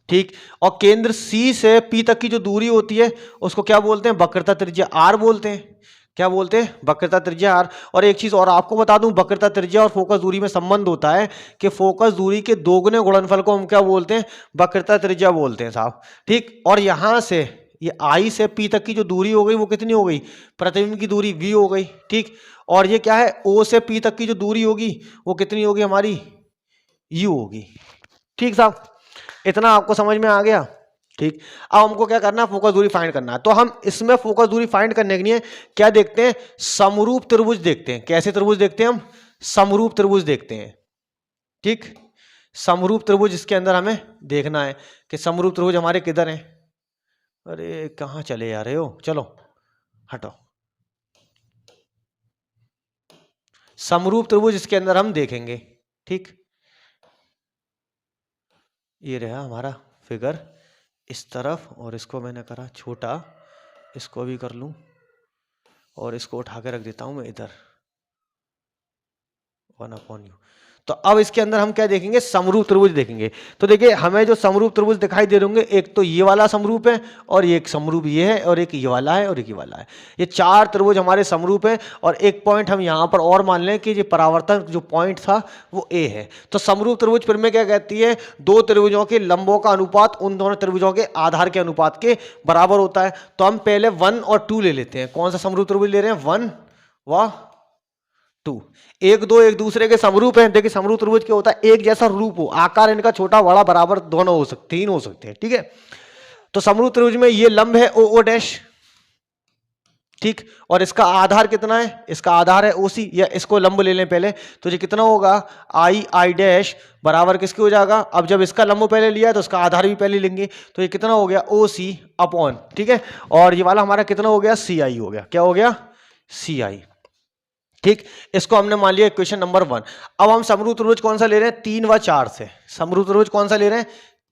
ठीक। और केंद्र सी से पी तक की जो दूरी होती है उसको क्या बोलते हैं, वक्रता त्रिज्या आर बोलते हैं। क्या बोलते हैं, वक्रता त्रिज्या आर। और एक चीज और आपको बता दूं, वक्रता त्रिज्या और फोकस दूरी में संबंध होता है कि फोकस दूरी के दोगुने गुणनफल को हम क्या बोलते हैं, वक्रता त्रिज्या बोलते हैं साहब, ठीक। और यहां से ये आई से पी तक की जो दूरी हो गई वो कितनी हो गई, प्रतिबिंब की दूरी वी हो गई, ठीक। और ये क्या है, ओ से पी तक की जो दूरी होगी वो कितनी होगी हमारी, यू होगी, ठीक साहब। इतना आपको समझ में आ गया, ठीक। अब हमको क्या करना है, फोकस दूरी फाइंड करना है। तो हम इसमें फोकस दूरी फाइंड करने के लिए क्या देखते हैं, समरूप त्रिभुज देखते हैं। कैसे त्रिभुज देखते हैं हम, समरूप त्रिभुज देखते हैं, ठीक। समरूप त्रिभुज, इसके अंदर हमें देखना है कि समरूप त्रिभुज हमारे किधर हैं। अरे कहां चले जा रहे हो, चलो हटो। समरूप त्रिभुज इसके अंदर हम देखेंगे, ठीक। ये रहा हमारा फिगर इस तरफ, और इसको मैंने करा छोटा, इसको भी कर लूं और इसको उठा के रख देता हूं मैं इधर, 1/u। तो अब इसके अंदर हम क्या देखेंगे, समरूप त्रिभुज देखेंगे। तो देखिए हमें जो समरूप त्रिभुज दिखाई दे रहे होंगे, एक तो ये वाला समरूप है, और एक समरूप ये है, और एक ये वाला है, और एक ये वाला है। ये चार त्रिभुज हमारे समरूप हैं। और एक पॉइंट हम यहां पर और मान लें कि ये परावर्तन जो पॉइंट था वो ए है। तो समरूप त्रिभुज फिर में क्या कहती है, दो त्रिभुजों के लंबों का अनुपात उन दोनों त्रिभुजों के आधार के अनुपात के बराबर होता है। तो हम पहले 1 और 2 ले लेते हैं। कौन सा समरूप त्रिभुज ले रहे हैं, 1 व 2। एक दो एक दूसरे के समरूप हैं। देखिए समरूप त्रिभुज क्या होता है, एक जैसा रूप हो, आकार इनका छोटा बड़ा बराबर दोनों हो सकते, तीन हो सकते हैं, ठीक है। तो समरूप त्रिभुज में ये लंब है ओ ओ डैश, ठीक। और इसका आधार कितना है, इसका आधार है ओसी, या इसको लंब ले लें पहले, तो ये कितना होगा, आई आई डैश बराबर किसके हो जाएगा। अब जब इसका लंब पहले लिया तो इसका आधार भी पहले लेंगे, तो ये कितना हो गया, ओ सी अपॉन, ठीक है। और ये वाला हमारा कितना हो गया, सी आई हो गया। क्या हो गया, सी आई, ठीक। इसको हमने मान लिया इक्वेशन नंबर 1। अब हम समरूप त्रिभुज कौन सा ले रहे हैं, 3 व 4 से। समरूप त्रिभुज कौन सा ले रहे हैं,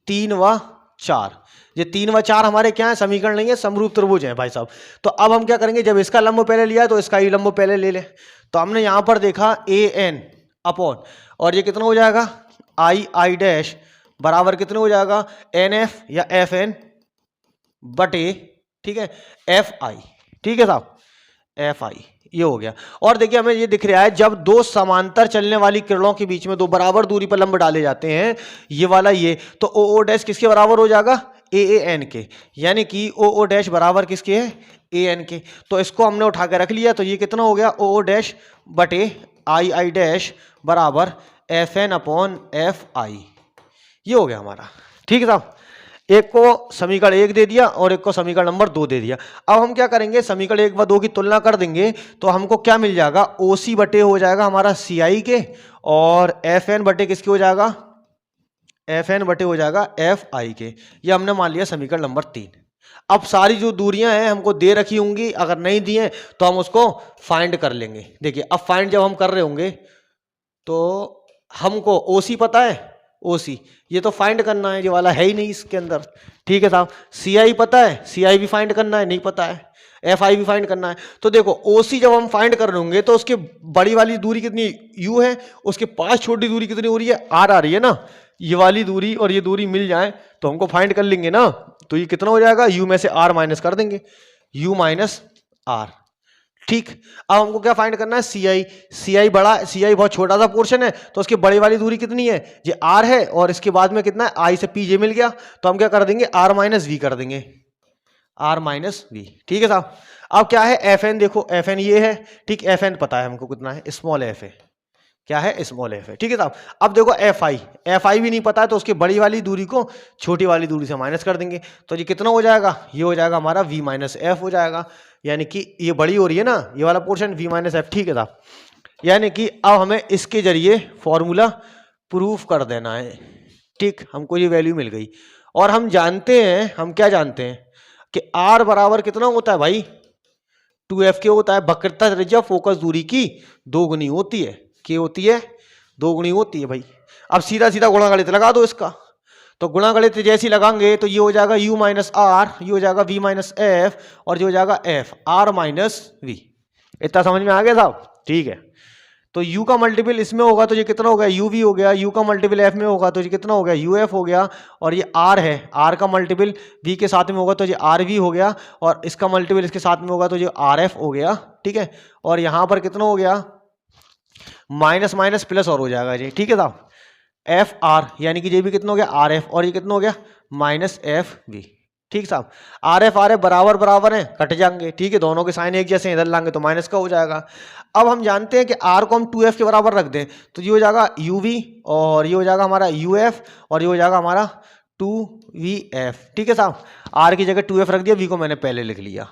3 व 4। ये 3 व 4 हमारे क्या है, समीकरण नहीं है, समरूप त्रिभुज है भाई साहब। तो अब हम क्या करेंगे, जब इसका लंब पहले लिया तो इसका ही लंब पहले ले ले। तो हमने यहां पर देखा ए एन अपॉन, और ये कितना हो जाएगा, आई आई डैश बराबर कितने हो जाएगा, एन एफ या एफ एन बटे, ठीक है, एफ आई, ठीक है साहब, एफ आई, ये हो गया। और देखिए हमें ये दिख रहा है, जब दो समांतर चलने वाली किरणों के बीच में दो बराबर दूरी पर लंब डाले जाते हैं, ये वाला ये, तो ओ ओ डैश किसके बराबर हो जाएगा, ए ए एन के, यानी कि ओ ओ डैश बराबर किसके है, ए एन के। तो इसको हमने उठा के रख लिया, तो ये कितना हो गया, ओ ओ डैश बटे आई आई डैश बराबर F N upon F I, ये हो गया हमारा, ठीक है साहब। एक को समीकरण 1 दे दिया और एक को समीकरण नंबर 2 दे दिया। अब हम क्या करेंगे, समीकरण 1 व 2 की तुलना कर देंगे, तो हमको क्या मिल जाएगा, ओसी बटे हो जाएगा हमारा सी आई के, और एफ एन बटे किसके हो जाएगा, एफ एन बटे हो जाएगा एफ आई के। ये हमने मान लिया समीकरण नंबर 3। अब सारी जो दूरियां हैं हमको दे रखी होंगी, अगर नहीं दी हैं तो हम उसको फाइंड कर लेंगे। देखिए अब फाइंड जब हम कर रहे होंगे तो हमको ओसी पता है, ओसी ये तो फाइंड करना है, ये वाला है ही नहीं इसके अंदर, ठीक है साहब। सी आई पता है, सी आई भी फाइंड करना है, नहीं पता है, एफ आई भी फाइंड करना है। तो देखो ओसी जब हम फाइंड कर रहे होंगे तो उसके बड़ी वाली दूरी कितनी यू है, उसके पास छोटी दूरी कितनी हो रही है, आर आ रही है ना। ये वाली दूरी और ये दूरी मिल जाए तो हमको फाइंड कर लेंगे ना। तो ये कितना हो जाएगा, यू में से आर माइनस कर देंगे, यू माइनस आर, ठीक। अब हमको क्या फाइंड करना है, सी आई। सी आई बड़ा, सी आई बहुत छोटा सा पोर्शन है, तो उसकी बड़ी वाली दूरी कितनी है, ये आर है, और इसके बाद में कितना है, आई से पी जे मिल गया, तो हम क्या कर देंगे, आर माइनस वी कर देंगे, आर माइनस वी, ठीक है साहब। अब क्या है, एफ एन, देखो एफ एन ये है, ठीक, एफ एन पता है हमको कितना है, स्मॉल एफ है, क्या है, स्मॉल एफ है, ठीक है साहब। अब देखो एफ आई भी नहीं पता है, तो उसकी बड़ी वाली दूरी को छोटी वाली दूरी से माइनस कर देंगे, तो ये कितना हो जाएगा, ये हो जाएगा हमारा वी माइनस एफ हो जाएगा, यानी कि ये बड़ी हो रही है ना ये वाला पोर्शन, वी माइनस एफ, ठीक है साहब। यानी कि अब हमें इसके जरिए फॉर्मूला प्रूफ कर देना है, ठीक, हमको ये वैल्यू मिल गई। और हम जानते हैं, हम क्या जानते हैं कि आर बराबर कितना होता है भाई, 2f क्या होता है, वक्रता त्रिज्या फोकस दूरी की दोगुनी होती है। क्या होती है, दोगुनी होती है भाई। अब सीधा सीधा गुणा गणित लगा दो इसका, तो गुणा गणित जैसी लगाएंगे तो ये हो जाएगा u माइनस आर, ये हो जाएगा v माइनस एफ, और ये हो जाएगा f r माइनस वी। इतना समझ में आ गया साहब? ठीक है। तो u का मल्टीपल इसमें होगा तो ये कितना हो गया, uv हो गया, u का मल्टीपल f में होगा तो ये कितना हो गया, uf हो गया, और ये r है, r का मल्टीपल v के साथ में होगा तो ये rv हो गया, और इसका मल्टीपल इसके साथ में होगा तो ये rf हो गया। ठीक है, और यहां पर कितना हो गया, माइनस माइनस प्लस और हो जाएगा ये। ठीक है साहब, एफ आर यानी कि ये भी कितना हो गया, आर एफ, और ये कितना हो गया, माइनस एफ वी। ठीक साहब, आर एफ बराबर बराबर है, कट जाएंगे। ठीक है, दोनों के साइन एक जैसे, इधर लाएंगे तो माइनस का हो जाएगा। अब हम जानते हैं कि आर को हम 2f के बराबर रख दें तो ये हो जाएगा uv, और ये हो जाएगा हमारा uf, और ये हो जाएगा हमारा 2vf। ठीक है साहब, आर की जगह 2f रख दिया, v को मैंने पहले लिख लिया।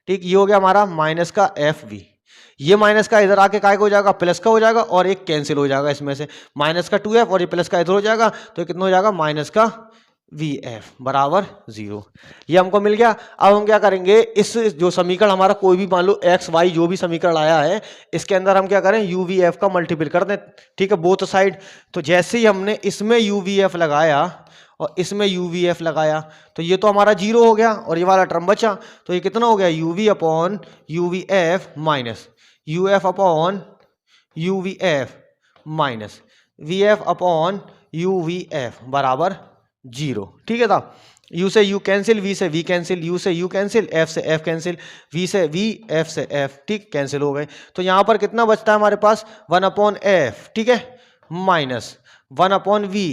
ठीक, ये हो गया हमारा माइनस का एफ वी। ये माइनस का इधर आके काय का हो जाएगा, प्लस का हो जाएगा, और एक कैंसिल हो जाएगा इसमें से, माइनस का 2f और ये प्लस का इधर हो जाएगा, तो कितना हो जाएगा, माइनस का vf बराबर 0। ये हमको मिल गया। अब हम क्या करेंगे, इस जो समीकरण हमारा कोई भी मान लो x y जो भी समीकरण आया है, इसके अंदर हम क्या करें, uvf का मल्टीपल कर दें। ठीक है, बोथ साइड। तो जैसे ही हमने इसमें uvf लगाया और इसमें uvf लगाया तो ये तो हमारा 0 हो गया, और ये वाला टर्म बचा, तो ये कितना हो गया, uv upon uvf minus uf upon uvf minus vf upon uvf बराबर 0। ठीक है साहब, u से u कैंसिल, v से v कैंसिल, u से u कैंसिल, f से f कैंसिल, v से v, f से f। ठीक, कैंसिल हो गए। तो यहां पर कितना बचता है हमारे पास, 1 अपॉन f। ठीक है, minus 1 upon v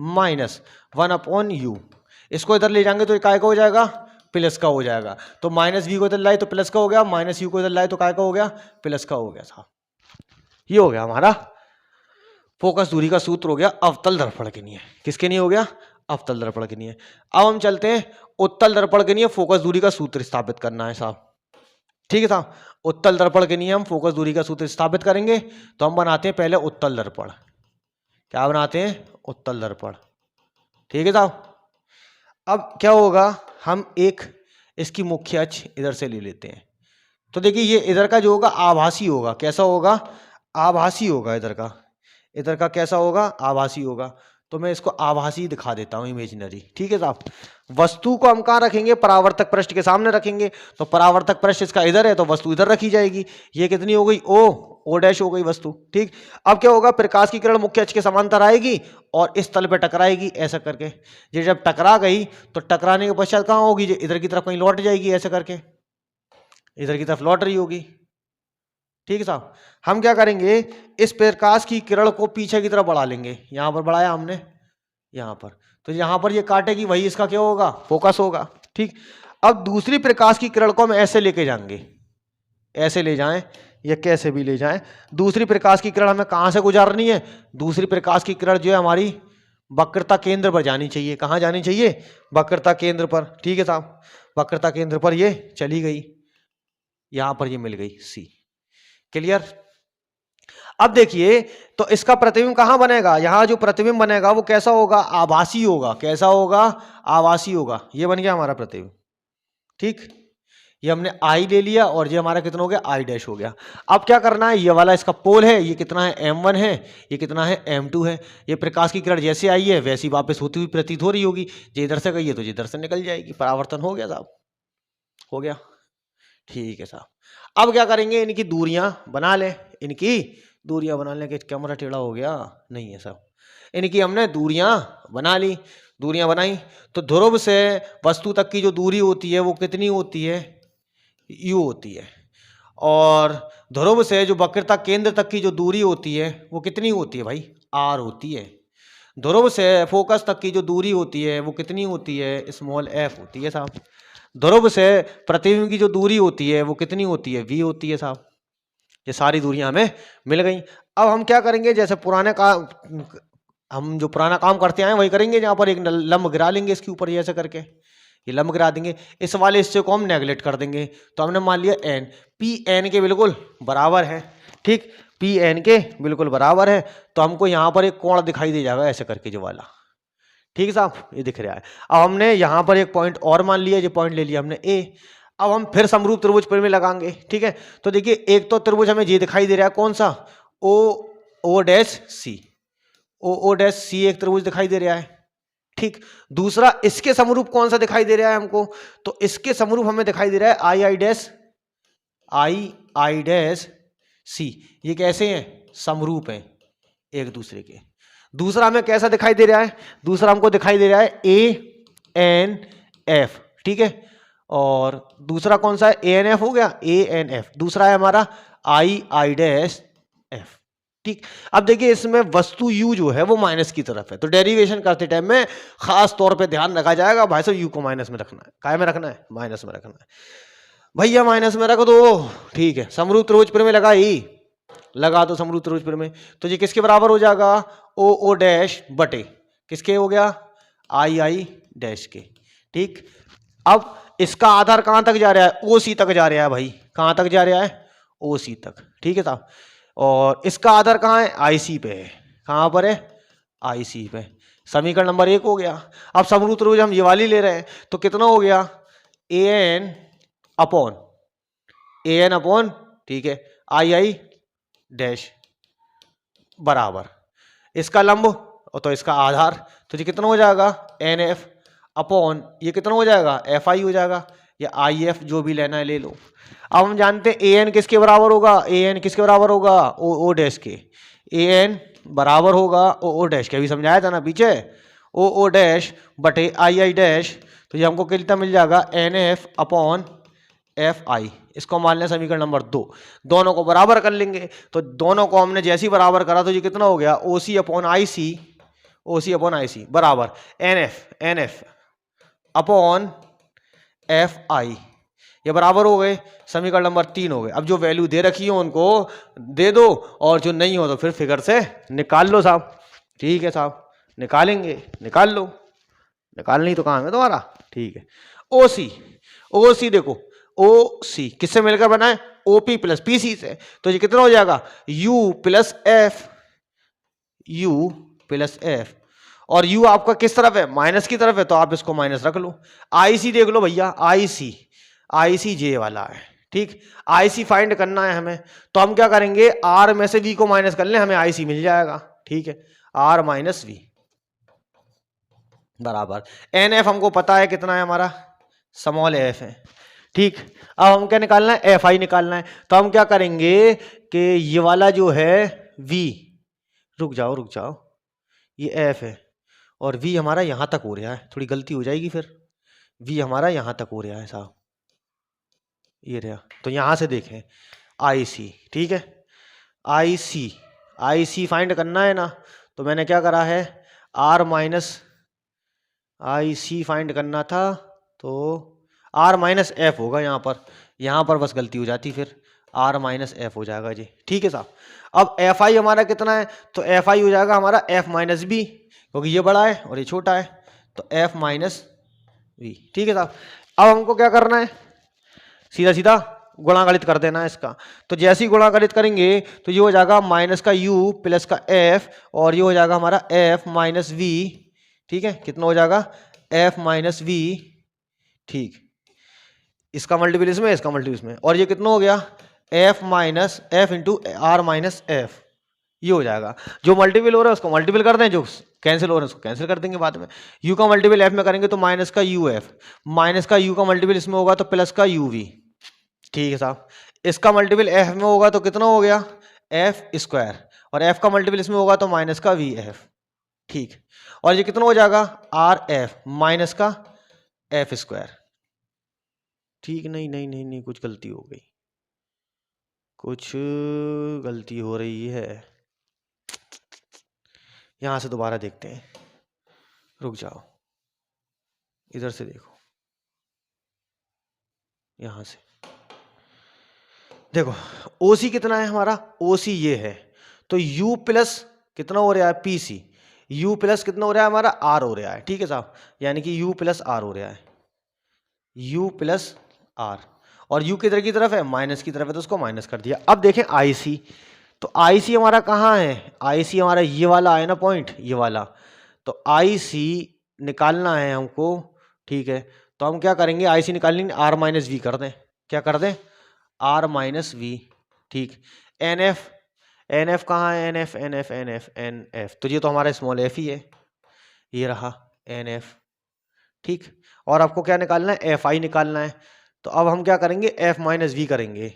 minus 1 upon u। इसको इधर ले जाएंगे तो काय का हो जाएगा, प्लस का हो जाएगा। तो माइनस v को इधर लाए तो प्लस का हो गया, माइनस u को इधर लाए तो काय का हो गया, प्लस का हो गया साहब। ये हो गया हमारा फोकस दूरी का सूत्र, हो गया अवतल दर्पण के लिए। किसके लिए हो गया, अवतल दर्पण के लिए। अब हम चलते हैं उत्तल दर्पण के लिए फोकस दूरी का सूत्र स्थापित करना है साहब। ठीक है साहब, उत्तल दर्पण के लिए हम फोकस दूरी का सूत्र स्थापित करेंगे। तो हम बनाते हैं पहले उत्तल दर्पण। क्या बनाते हैं, उत्तल दर्पण। ठीक है साहब, अब क्या होगा, हम एक इसकी मुख्य अक्ष इधर से ले लेते हैं। तो देखिए ये इधर का जो होगा आभासी होगा। कैसा होगा, आभासी होगा। इधर का कैसा होगा, आभासी होगा। तो मैं इसको आभासी दिखा देता हूं, इमेजिनरी। ठीक है साहब, वस्तु को हम कहाँ रखेंगे, परावर्तक पृष्ठ के सामने रखेंगे। तो परावर्तक पृष्ठ इसका इधर है तो वस्तु इधर रखी जाएगी। ये कितनी हो गई, ओ डैश हो गई वस्तु। ठीक, अब क्या होगा, प्रकाश की किरण मुख्य अक्ष के समांतर आएगी और इस तल पे टकराएगी ऐसा करके। ये जब टकरा गई तो टकराने के पश्चात कहाँ होगी, ये इधर की तरफ कहीं लौट जाएगी ऐसा करके, इधर की तरफ लौट रही होगी। ठीक है साहब, हम क्या करेंगे, इस प्रकाश की किरण को पीछे की तरफ बढ़ा लेंगे। यहां पर बढ़ाया हमने, यहां पर, तो यहां पर ये काटेगी, वही इसका क्या होगा, फोकस होगा। ठीक, अब दूसरी प्रकाश की किरण को हम ऐसे लेके जाएंगे, ऐसे ले जाएं या कैसे भी ले जाएं। दूसरी प्रकाश की किरण हमें कहां से गुजारनी है, दूसरी प्रकाश की किरण जो है हमारी वक्रता केंद्र पर जानी चाहिए। कहां जानी चाहिए, वक्रता केंद्र पर। ठीक है साहब, वक्रता केंद्र पर ये चली गई, यहां पर ये मिल गई सी। क्लियर। अब देखिए, तो इसका प्रतिबिंब कहां बनेगा, यहां जो प्रतिबिंब बनेगा वो कैसा होगा, आभासी होगा। कैसा होगा, आभासी होगा। ये बन गया हमारा प्रतिबिंब। ठीक, ये हमने आई ले लिया और ये हमारा कितना हो गया, आई डैश हो गया। अब क्या करना है, ये वाला इसका पोल है, ये कितना है, m1 है, ये कितना है, m2 है। ये प्रकाश की किरण जैसे आई है वैसी वापस होती हुई प्रतीत हो रही होगी। ये इधर से गई है तो ये इधर से निकल जाएगी। परावर्तन हो गया साहब, हो गया। ठीक है साहब, अब क्या करेंगे, इनकी दूरियां बना लें। इनकी दूरियां बना लें, कि कैमरा टेढ़ा हो गया, नहीं है साहब। इनकी हमने दूरियां बना ली। दूरियां बनाई तो ध्रुव से वस्तु तक की जो दूरी होती है वो कितनी होती है, u होती है। और ध्रुव से जो वक्रता केंद्र तक की जो दूरी होती है वो कितनी होती है भाई, r होती है। ध्रुव से फोकस तक की जो दूरी होती है वो कितनी होती है, स्मॉल f होती है साहब। ध्रुव से प्रतिबिंब की जो दूरी होती है वो कितनी होती है, v होती है साहब। ये सारी दूरियां हमें मिल गई। अब हम क्या करेंगे, जैसे हम जो पुराना काम करते आए वही करेंगे। जहां पर एक लंब गिरा लेंगे इसके ऊपर, ये ऐसे करके ये लंब गिरा देंगे। इस वाले हिस्से को हम नेगलेक्ट कर देंगे। तो हमने मान लिया n, p n के बिल्कुल बराबर है। ठीक, p n के बिल्कुल बराबर है। तो हमको यहाँ पर एक कोण दिखाई दे जाएगा ऐसे करके, जो वाला। ठीक है साहब, ये दिख रहा है। अब हमने यहाँ पर एक पॉइंट और मान लिया, जो पॉइंट ले लिया हमने a। अब हम फिर समरूप त्रिभुज पर में लगाएंगे, ठीक है। तो देखिए एक तो त्रिभुज हमें ये दिखाई दे रहा है, कौन सा, O dash C, O dash C एक त्रिभुज दिखाई दे रहा है, ठीक। दूसरा इसके समरूप कौन सा दिखाई दे रहा है हमको, तो इसके समरूप हमें दिखाई दे रहा है आई डैश सी। ये कैसे हैं, समरूप हैं एक दूसरे के। दूसरा हमें कैसा दिखाई दे रहा है, दूसरा हमको दिखाई दे रहा है ANF, ठीक है। और दूसरा कौन सा है, ANF हो गया, ANF। दूसरा है हमारा आई डैश एफ, ठीक। अब देखिए इसमें वस्तु u जो है वो माइनस की तरफ है, तो डेरिवेशन करते टाइम में खास तौर पे ध्यान रखा जाएगा भाई साहब, u को माइनस में रखना है। काय में रखना है, माइनस में रखना है भैया, माइनस में रख दो, ठीक है। समरूप त्रिभुज पर में लगा दो समरूप त्रिभुज पर में, तो ये किसके बराबर हो जाएगा, ओ डैश बटे किसके हो गया, आई डैश के, ठीक। अब इसका आधार कहां तक जा रहा है, OC तक जा रहा है भाई, कहां तक जा रहा है, OC तक, ठीक है साहब। और इसका आधार कहां है, IC पे है, कहां पर है, IC पे। समीकरण नंबर 1 हो गया। अब समरूप त्रिभुज हम ये वाली ले रहे हैं, तो कितना हो गया, AN अपॉन, ठीक है, आई डैश बराबर इसका लंब और तो इसका आधार, तो ये कितना हो जाएगा, NF अपॉन ये कितना हो जाएगा, FI हो जाएगा, या IF जो भी लेना है ले लो। अब हम जानते हैं AN किसके बराबर होगा, AN किसके बराबर होगा, ओ डैश के। AN बराबर होगा ओ डैश के, अभी समझाया था ना पीछे, ओ डैश बटे आई डैश। तो ये हमको कितना मिल जाएगा, NF अपॉन FI। इसको मान लें समीकरण नंबर 2। दोनों को बराबर कर लेंगे, तो दोनों को हमने जैसे ही बराबर करा तो ये कितना हो गया, OC अपॉन IC बराबर NF अपॉन FI, ये बराबर हो गए। समीकरण नंबर 3 हो गए। अब जो वैल्यू दे रखी है उनको दे दो, और जो नहीं हो तो फिर फिगर से निकाल लो साहब, ठीक है साहब, निकालेंगे, निकाल लो, निकालनी तो काम है तुम्हारा, ठीक है। OC देखो, OC किससे मिलकर बना है, OP प्लस PC से, तो ये कितना हो जाएगा, U प्लस F, और U आपका किस तरफ है, माइनस की तरफ है, तो आप इसको माइनस रख लो। IC देख लो भैया, IC J वाला है, ठीक। IC फाइंड करना है हमें, तो हम क्या करेंगे, R में से V को माइनस कर लें, हमें IC मिल जाएगा, ठीक है। R माइनस V बराबर NF हमको पता है कितना है हमारा, स्मॉल f है, ठीक। अब हम क्या निकालना है, FI निकालना है, तो हम क्या करेंगे कि ये वाला जो है V, रुक जाओ, ये F है और V हमारा यहां तक हो रहा है, थोड़ी गलती हो जाएगी फिर, V हमारा यहां तक हो रहा है साहब, ये रहा। तो यहां से देखें IC, ठीक है, IC फाइंड करना है ना, तो मैंने क्या करा है, R माइनस IC फाइंड करना था, तो R माइनस F होगा यहाँ पर बस गलती हो जाती, फिर R माइनस F हो जाएगा जी, ठीक है साहब। अब FI हमारा कितना है, तो FI हो जाएगा हमारा F माइनस B, क्योंकि ये बड़ा है और ये छोटा है, तो F माइनस B, ठीक है साहब। अब हमको क्या करना है, सीधा गुणागणित कर देना है इसका, तो जैसे ही गुणागणित करेंगे तो ये हो जाएगा माइनस का U प्लस का F, और ये हो जाएगा हमारा F माइनस V, ठीक है। कितना हो जाएगा, F माइनस V, ठीक, इसका मल्टीपल इसमें, इसका मल्टीपल इसमें, और ये कितना हो गया, F into R minus F, ये हो जाएगा। जो मल्टीपल हो रहा है उसको मल्टीपल कर दें, जो कैंसिल हो रहा है उसको कैंसिल कर देंगे बाद में। U का मल्टीपल F में करेंगे तो माइनस का UF, माइनस का U का मल्टीपल इसमें होगा तो प्लस का UV, ठीक है साहब। इसका मल्टीपल F में होगा तो कितना हो गया, F स्क्वायर, और F का मल्टीपल इसमें होगा तो माइनस का VF, ठीक। और ये कितना हो जाएगा, RF माइनस का F स्क्वायर, ठीक। नहीं, कुछ गलती हो गई, कुछ गलती हो रही है, यहां से दोबारा देखते हैं, रुक जाओ, इधर से देखो, यहां से देखो, OC कितना है हमारा, OC ये है, तो U प्लस कितना हो रहा है, PC, U प्लस कितना हो रहा है हमारा, R हो रहा है, ठीक है साहब, यानी कि U प्लस R हो रहा है, U प्लस R, और U किधर की तरफ है, माइनस की तरफ है, तो उसको माइनस कर दिया। अब देखें IC, तो IC हमारा कहाँ है, IC हमारा ये वाला है ना पॉइंट, ये वाला, तो IC निकालना है हमको, ठीक है। तो हम क्या करेंगे, आई सी निकालेंगे, आर माइनस वी कर दें, क्या कर दें, आर माइनस वी। ठीक, एन एफ, एन एफ कहाँ है, n f n f n f n f, तो ये तो हमारा स्मॉल एफ ही है, ये रहा एन एफ। ठीक, और आपको क्या निकालना है, एफ आई निकालना है। तो अब हम क्या करेंगे, एफ माइनस वी करेंगे,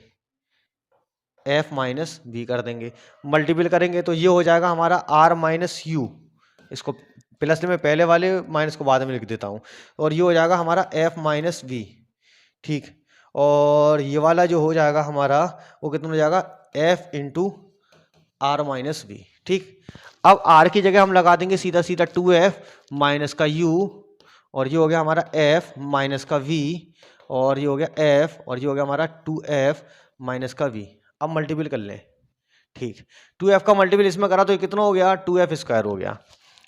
एफ माइनस वी कर देंगे, मल्टीपल करेंगे तो ये हो जाएगा हमारा आर माइनस यू, इसको प्लस में पहले वाले, माइनस को बाद में लिख देता हूँ, और ये हो जाएगा हमारा एफ माइनस वी। ठीक, और ये वाला जो हो जाएगा हमारा वो कितना हो जाएगा, f into r minus v. ठीक, अब आर की जगह हम लगा देंगे सीधा सीधा 2f माइनस का u, और ये हो गया हमारा f माइनस का v, और ये हो गया f, और ये हो गया हमारा 2f माइनस का v। अब मल्टीपल कर लें। ठीक, 2f का मल्टीपल इसमें करा तो ये कितना हो गया, 2f स्क्वायर हो गया,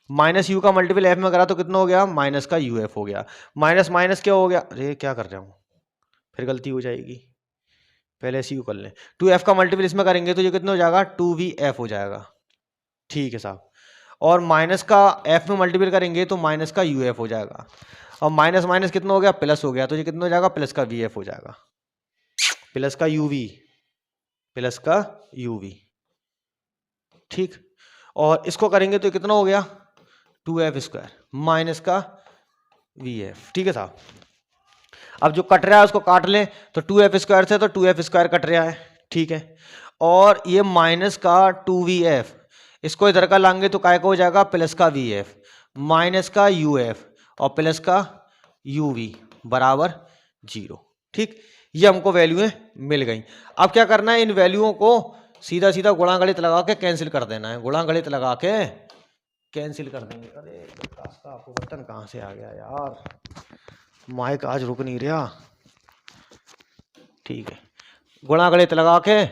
माइनस u का मल्टीपल f में करा तो कितना हो गया, माइनस का uf हो गया, माइनस माइनस क्या हो गया, अरे क्या कर रहा हूँ, फिर गलती हो जाएगी, पहले सी यू कर लें। 2f का मल्टीपल इसमें करेंगे तो ये कितना हो जाएगा, 2vf हो जाएगा। ठीक है साहब, और माइनस का f में मल्टीपल करेंगे तो माइनस का uf हो जाएगा, और माइनस माइनस कितना हो गया, प्लस हो गया, तो ये कितना हो जाएगा, प्लस का vf हो जाएगा, प्लस का uv, प्लस का uv। ठीक, और इसको करेंगे तो कितना हो गया, 2f स्क्वायर माइनस का vf। ठीक है साहब, अब जो कट रहा है उसको काट लें, तो 2f स्क्वायर से तो 2f स्क्वायर कट रहा है। ठीक है, और ये माइनस का 2vf, इसको इधर का लाएंगे तो काय का हो जाएगा, प्लस का vf माइनस का uf और प्लस का uv बराबर 0। ठीक, ये हमको वैल्यूएं मिल गई। अब क्या करना है, इन वैल्यूओं को सीधा सीधा गुणागणित लगा के कैंसिल कर देना है, गुणागणित लगा के कैंसिल कर देंगे। अरे आपको बर्तन कहाँ से आ गया यार, माइक आज रुक नहीं रहा। ठीक है, गुणागणित लगा के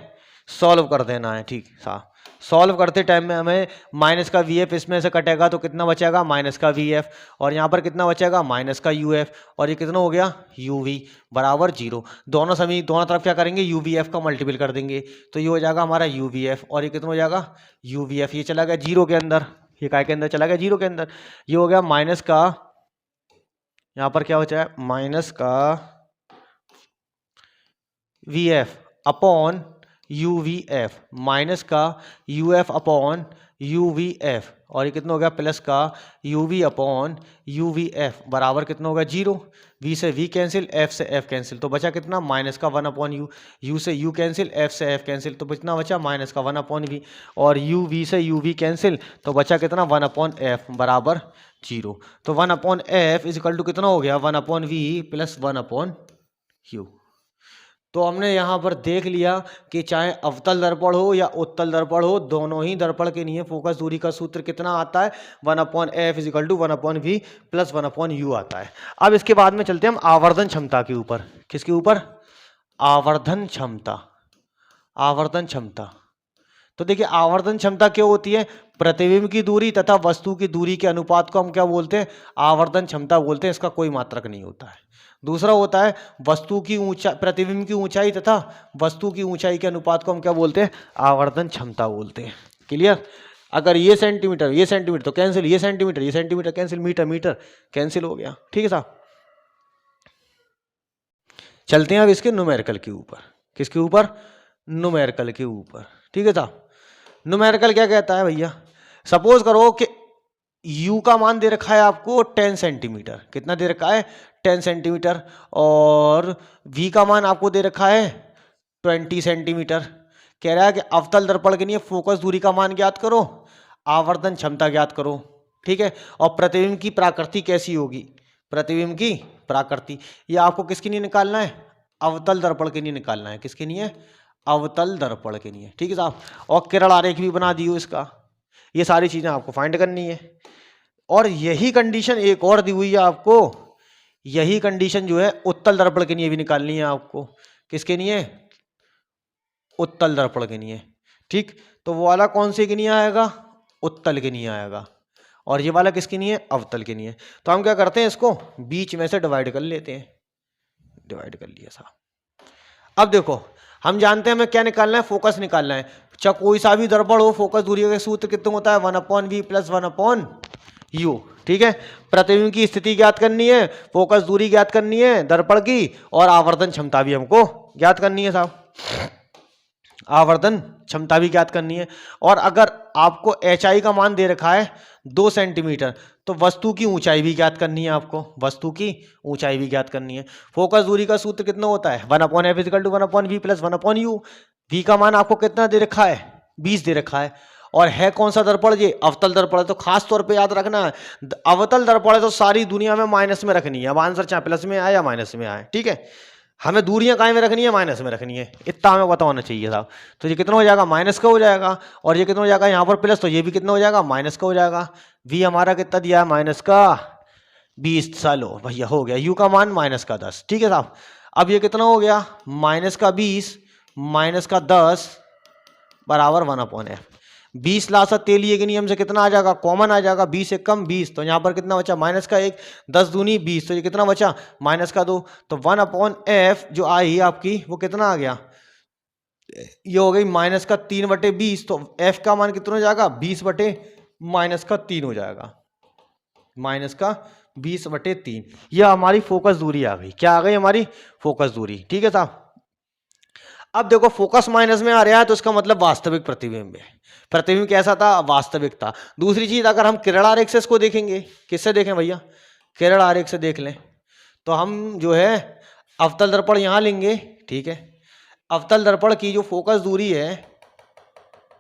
सॉल्व कर देना है। ठीक साहब, सॉल्व करते टाइम में हमें माइनस का वी एफ इसमें से कटेगा तो कितना बचेगा, माइनस का वी एफ, और यहाँ पर कितना बचेगा, माइनस का यू एफ, और ये कितना हो गया, यू वी बराबर 0। दोनों तरफ क्या करेंगे, यू वी एफ का मल्टीपल कर देंगे, तो ये हो जाएगा हमारा यू वी एफ, और ये कितना हो जाएगा, यू वी एफ, ये चला गया 0 के अंदर, ये काय के अंदर चला गया, 0 के अंदर। ये हो गया माइनस का, यहाँ पर क्या बचा है, माइनस का v f upon u v f, minus का u f upon u v f, और ये कितना हो गया, प्लस का u v upon u v f बराबर कितना हो गया, 0। वी से वी कैंसिल, एफ से एफ कैंसिल, तो बचा कितना, माइनस का 1 अपॉन यू, यू से यू कैंसिल, एफ से एफ कैंसिल, तो कितना बचा, माइनस का 1 अपॉन वी, और यू वी से यू वी कैंसिल, तो बचा कितना, 1 अपॉन एफ बराबर 0। तो 1 upon f is equal to कितना हो गया, 1 upon v plus 1 upon u. तो हमने यहाँ पर देख लिया कि चाहे अवतल दर्पण हो या उत्तल दर्पण हो, दोनों ही दर्पण के लिए फोकस दूरी का सूत्र कितना आता है, 1 upon f is equal to 1 upon v plus 1 upon u आता है। अब इसके बाद में चलते हैं हम आवर्धन क्षमता के ऊपर। किसके ऊपर, आवर्धन क्षमता। आवर्धन क्षमता, तो देखिए आवर्धन क्षमता क्या होती है, प्रतिबिंब की दूरी तथा वस्तु की दूरी के अनुपात को हम क्या बोलते हैं, आवर्धन क्षमता बोलते हैं। इसका कोई मात्रक नहीं होता है। दूसरा होता है वस्तु की ऊंचाई, प्रतिबिंब की ऊंचाई तथा वस्तु की ऊंचाई के अनुपात को हम क्या बोलते हैं, आवर्धन क्षमता बोलते हैं। क्लियर, अगर ये सेंटीमीटर तो कैंसिल, ये centimetre cancel, metre metre cancel हो गया। ठीक है साहब, चलते हैं अब इसके न्यूमेरिकल के ऊपर। किसके ऊपर, न्यूमेरिकल के ऊपर। ठीक है साहब, न्यूमेरिकल क्या कहता है भैया, सपोज करो कि u का मान दे रखा है आपको 10 सेंटीमीटर, कितना दे रखा है, 10 सेंटीमीटर, और v का मान आपको दे रखा है 20 सेंटीमीटर। कह रहा है कि अवतल दर्पण के लिए फोकस दूरी का मान ज्ञात करो, आवर्धन क्षमता ज्ञात करो। ठीक है, और प्रतिबिंब की प्राकृति कैसी होगी, प्रतिबिंब की प्राकृति, ये आपको किसके लिए निकालना है, अवतल दर्पण के लिए निकालना है। किसके लिए, अवतल दर्पण के लिए। ठीक है साहब, और किरण आरेख भी बना दियो इसका। ये सारी चीजें आपको फाइंड करनी है, और यही कंडीशन एक और दी हुई है आपको, यही कंडीशन जो है उत्तल दर्पण के लिए भी निकालनी है आपको। किसके लिए, उत्तल दर्पण के लिए। ठीक, तो वो वाला कौन से के लिए आएगा, उत्तल के लिए आएगा, और ये वाला किसके लिए, अवतल के लिए। तो हम क्या करते हैं, इसको बीच में से डिवाइड कर लेते हैं। डिवाइड कर लिया साहब। अब देखो, हम जानते हैं हमें क्या निकालना है, फोकस निकालना है। चाहे कोई सा भी दर्पण हो, फोकस दूरी का सूत्र कितना होता है, 1 upon v plus 1 upon u, ठीक है। प्रतिबिंब की स्थिति ज्ञात करनी है, फोकस दूरी ज्ञात करनी है दर्पण की, और आवर्धन क्षमता भी हमको ज्ञात करनी है साहब, आवर्धन क्षमता भी ज्ञात करनी है। और अगर आपको एचआई का मान दे रखा है 2 सेंटीमीटर, तो वस्तु की ऊंचाई भी ज्ञात करनी है आपको, वस्तु की ऊंचाई भी ज्ञात करनी है। फोकस दूरी का सूत्र कितना होता है, 1/f = 1/v + 1/u। v का मान आपको कितना दे रखा है, 20 दे रखा है। और है कौन सा दर्पण, ये अवतल दर्पण है, तो खास तौर पे याद रखना है अवतल दर्पण है तो सारी दुनिया में माइनस में रखनी है, अब आंसर चाहे प्लस में आए या माइनस में आए, ठीक है। हमें दूरियां काय में रखनी है, माइनस में रखनी है, इतना हमें पता होना चाहिए साहब। तो ये कितना हो जाएगा, माइनस का हो जाएगा, और ये कितना हो जाएगा यहाँ पर प्लस, तो ये भी कितना हो जाएगा, माइनस का हो जाएगा। v हमारा कितना दिया है, माइनस का 20, चलो भैया हो गया। u का मान माइनस का 10, ठीक है साहब। अब ये कितना हो गया, माइनस का 20 माइनस का 10 बराबर 1/f। 20 लासा तेलिए के नियम से कितना आ जाएगा, कॉमन आ जाएगा, 20 एक कम 20, तो यहाँ पर कितना बचा, माइनस का 1, 10 दूनी 20, तो ये कितना बचा, माइनस का 2, तो 1/f जो आई आपकी वो कितना आ गया, ये हो गई माइनस का 3/20, तो f का मान कितना हो जाएगा, 20/-3 हो जाएगा, माइनस का 20/3। यह हमारी फोकस दूरी आ गई, क्या आ गई हमारी फोकस दूरी, ठीक है साहब। अब देखो फोकस माइनस में आ रहा है तो इसका मतलब वास्तविक प्रतिबिंब है। प्रतिबिंब कैसा था, वास्तविक था। दूसरी चीज, अगर हम किरण आरेख से इसको देखेंगे, किससे देखें भैया, किरण आरेख से देख लें, तो हम जो है अवतल दर्पण यहां लेंगे, ठीक है। अवतल दर्पण की जो फोकस दूरी है,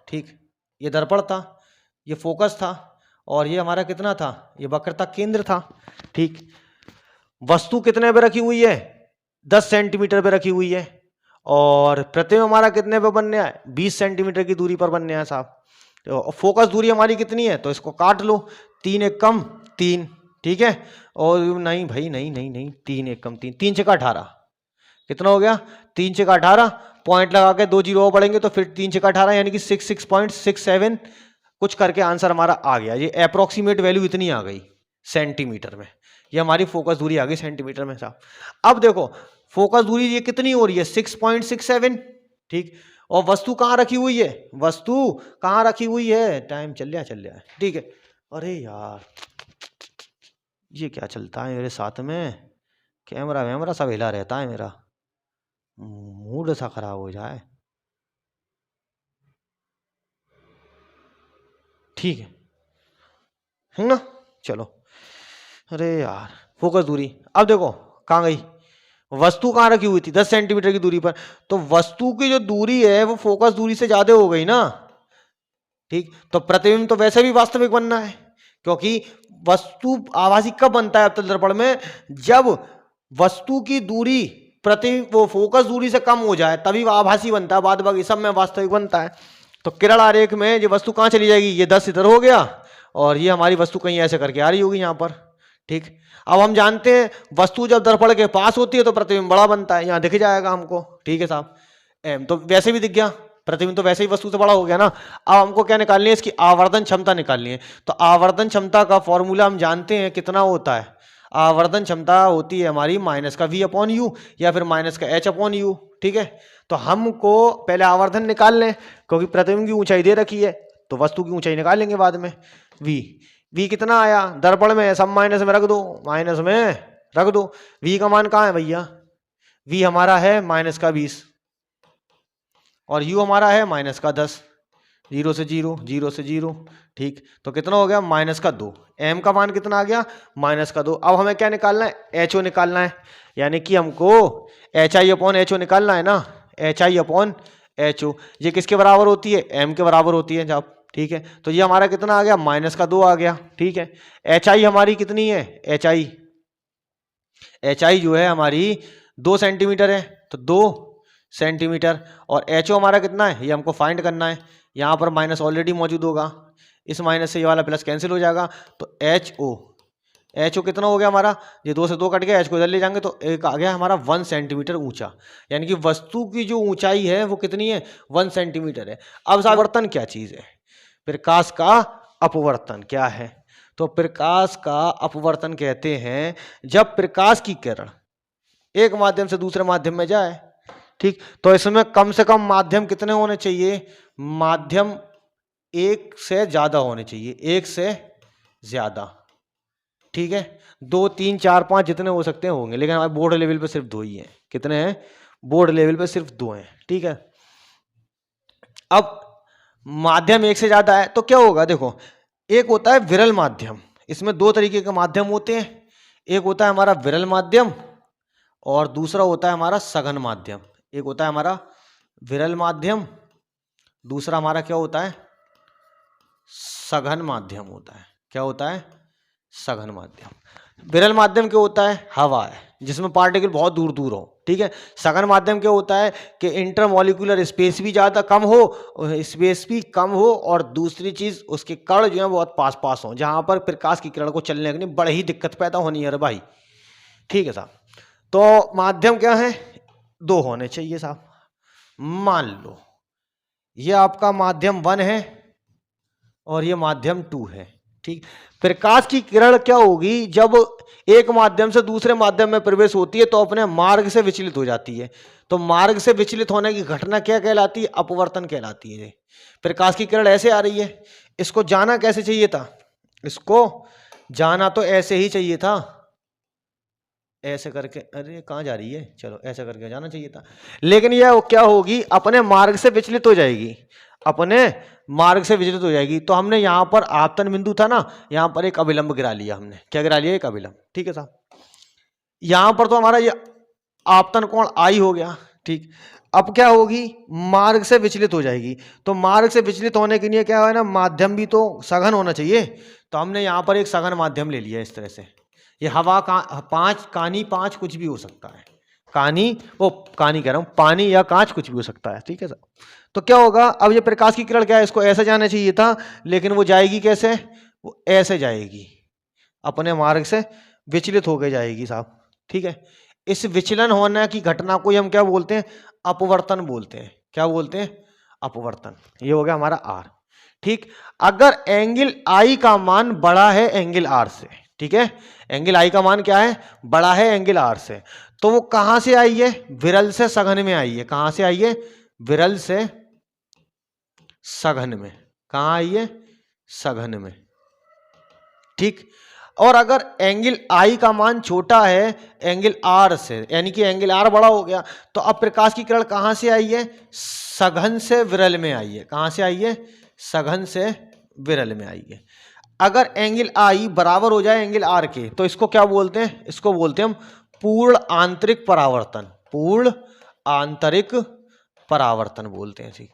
ठीक, ये दर्पण था, ये फोकस था, और ये हमारा कितना था, ये वक्रता केंद्र था, ठीक। वस्तु कितने पे रखी हुई है, 10 सेंटीमीटर पे रखी हुई है, और प्रतिबिंब हमारा कितने पे बनने है, 20 सेंटीमीटर की दूरी पर बनने है साहब। तो फोकस दूरी हमारी कितनी है, तो इसको काट लो, 3 एक कम 3, ठीक है। और नहीं भाई, नहीं नहीं नहीं, 3 एक कम 3, 3 छक्का 18, कितना हो गया, 3 छक्का 18, पॉइंट लगा के 2 जीरो पड़ेंगे तो फिर 3 छक्का 18 यानी कि 66.67 कुछ करके आंसर हमारा आ गया। ये अप्रोक्सीमेट वैल्यू इतनी आ गई सेंटीमीटर में, ये हमारी फोकस दूरी आ गई सेंटीमीटर में साहब। अब देखो फोकस दूरी ये कितनी हो रही है, 6.67, ठीक। और वस्तु कहाँ रखी हुई है, वस्तु कहाँ रखी हुई है, टाइम चल रहा है, ठीक है। अरे यार ये क्या चलता है मेरे साथ में, कैमरा वैमरा सब हिला रहता है, मेरा मूड सा खराब हो जाए, ठीक है ना, चलो। अरे यार फोकस दूरी, अब देखो कहाँ गई, वस्तु कहाँ रखी हुई थी, 10 सेंटीमीटर की दूरी पर, तो वस्तु की जो दूरी है वो फोकस दूरी से ज्यादा हो गई ना, ठीक। तो प्रतिबिंब तो वैसे भी वास्तविक बनना है, क्योंकि वस्तु आभासी कब बनता है अवतल दर्पण में, जब वस्तु की दूरी प्रतिबिंब वो फोकस दूरी से कम हो जाए तभी वह आभासी बनता है, बाद बाकी सब में वास्तविक बनता है। तो किरण आरेख में ये वस्तु कहाँ चली जाएगी, ये 10 इधर हो गया, और ये हमारी वस्तु कहीं ऐसे करके आ रही होगी यहाँ पर, ठीक। अब हम जानते हैं वस्तु जब दर्पण के पास होती है तो प्रतिबिंब बड़ा बनता है, यहाँ दिख जाएगा हमको, ठीक है साहब। एम तो वैसे भी दिख गया, प्रतिबिंब तो वैसे ही वस्तु से बड़ा हो गया ना। अब हमको क्या निकालनी है, इसकी आवर्धन क्षमता निकालनी है। तो आवर्धन क्षमता का फॉर्मूला हम जानते हैं कितना होता है, आवर्धन क्षमता होती है हमारी माइनस का v/u या फिर माइनस का h/u, ठीक है। तो हमको पहले आवर्धन निकाल लें, क्योंकि प्रतिबिंब की ऊंचाई दे रखी है तो वस्तु की ऊंचाई निकाल लेंगे बाद में। v कितना आया, दर्पण में सब माइनस में रख दो, माइनस में रख दो। v का मान कहाँ है भैया, v हमारा है माइनस का 20 और u हमारा है माइनस का 10, 0 से 0, 0 से 0, ठीक। तो कितना हो गया, माइनस का 2। m का मान कितना आ गया, माइनस का 2। अब हमें क्या निकालना है, ho निकालना है, यानी कि हमको hi/ho निकालना है ना, hi/ho। ये किसके बराबर होती है, m के बराबर होती है जब, ठीक है। तो ये हमारा कितना आ गया, माइनस का 2 आ गया, ठीक है। hi हमारी कितनी है, hi जो है हमारी 2 सेंटीमीटर है, तो 2 सेंटीमीटर, और ho हमारा कितना है ये हमको फाइंड करना है। यहाँ पर माइनस ऑलरेडी मौजूद होगा, इस माइनस से ये वाला प्लस कैंसिल हो जाएगा, तो ho कितना हो गया हमारा, ये 2 से 2 कट गया, h को इधर ले जाएंगे तो एक आ गया हमारा 1 सेंटीमीटर ऊंचा, यानी कि वस्तु की जो ऊंचाई है वो कितनी है, 1 सेंटीमीटर है। अब अपवर्तन क्या चीज है, प्रकाश का अपवर्तन क्या है, तो प्रकाश का अपवर्तन कहते हैं जब प्रकाश की किरण एक माध्यम से दूसरे माध्यम में जाए, ठीक। तो इसमें कम से कम माध्यम कितने होने चाहिए, माध्यम एक से ज्यादा होने चाहिए, एक से ज्यादा, ठीक है। 2 3 4 5 जितने हो सकते हैं होंगे, लेकिन हमारे बोर्ड लेवल पे सिर्फ 2 ही हैं। कितने हैं? बोर्ड लेवल पे सिर्फ 2 हैं, ठीक है। अब माध्यम एक से ज्यादा है तो क्या होगा? देखो, एक होता है विरल माध्यम, इसमें 2 तरीके के माध्यम होते हैं। एक होता है हमारा विरल माध्यम और दूसरा होता है हमारा सघन माध्यम। एक होता है हमारा विरल माध्यम, दूसरा हमारा क्या होता है? सघन माध्यम होता है। क्या होता है? सघन माध्यम। विरल माध्यम क्या होता है? हवा है, जिसमें पार्टिकल बहुत दूर दूर हो, ठीक है। सघन माध्यम क्या होता है कि इंटरमॉलिक्यूलर स्पेस भी ज़्यादा कम हो, स्पेस भी कम हो, और दूसरी चीज़ उसके कण जो है बहुत पास पास हो, जहाँ पर प्रकाश की किरण को चलने के लिए बड़ी ही दिक्कत पैदा होनी है रे भाई, ठीक है साहब। तो माध्यम क्या है? 2 होने चाहिए साहब। मान लो ये आपका माध्यम 1 है और ये माध्यम 2 है, ठीक। प्रकाश की किरण क्या होगी? जब एक माध्यम से दूसरे माध्यम में प्रवेश होती है तो अपने मार्ग से विचलित हो जाती है। तो मार्ग से विचलित होने की घटना क्या कहलाती है? अपवर्तन कहलाती है। प्रकाश की किरण ऐसे आ रही है, इसको जाना कैसे चाहिए था? इसको जाना तो ऐसे ही चाहिए था, ऐसे करके। अरे कहाँ जा रही है? चलो ऐसे करके जाना चाहिए था, लेकिन यह क्या होगी? अपने मार्ग से विचलित हो जाएगी, अपने मार्ग से विचलित हो जाएगी। तो हमने यहाँ पर आपतन बिंदु था ना, यहाँ पर एक अभिलंब गिरा लिया हमने। क्या गिरा लिया? एक अभिलंब, ठीक है साहब। यहाँ पर तो हमारा ये आपतन कोण आई हो गया, ठीक। अब क्या होगी? मार्ग से विचलित हो जाएगी। तो मार्ग से विचलित होने के लिए क्या है ना, माध्यम भी तो सघन होना चाहिए। तो हमने यहाँ पर एक सघन माध्यम ले लिया इस तरह से। ये हवा का 5 कानी 5 कुछ भी हो सकता है, कानी वो कानी कह रहा हूँ, पानी या कांच कुछ भी हो सकता है, ठीक है साहब। तो क्या होगा? अब ये प्रकाश की किरण क्या है? इसको ऐसे जाना चाहिए था, लेकिन वो जाएगी कैसे? वो ऐसे जाएगी, अपने मार्ग से विचलित होकर जाएगी साहब, ठीक है। इस विचलन होने की घटना को हम क्या बोलते हैं? अपवर्तन बोलते हैं। क्या बोलते हैं? अपवर्तन। ये हो गया हमारा आर, ठीक। अगर एंगल आई का मान बड़ा है एंगल आर से, ठीक है, एंगल आई का मान क्या है? बड़ा है एंगल आर से, तो वो कहां से आई है? विरल से सघन में आई है। कहां से आई है? विरल से सघन में। कहां आई है? सघन में, ठीक। और अगर एंगल आई का मान छोटा है एंगल आर से, यानी कि एंगल आर बड़ा हो गया, तो अब प्रकाश की किरण कहां से आई है? सघन से विरल में आई है। कहां से आई है? सघन से विरल में आई है। अगर एंगल आई बराबर हो जाए एंगल आर के, तो इसको क्या बोलते हैं? इसको बोलते हैं हम पूर्ण आंतरिक परावर्तन। पूर्ण आंतरिक परावर्तन बोलते हैं जी।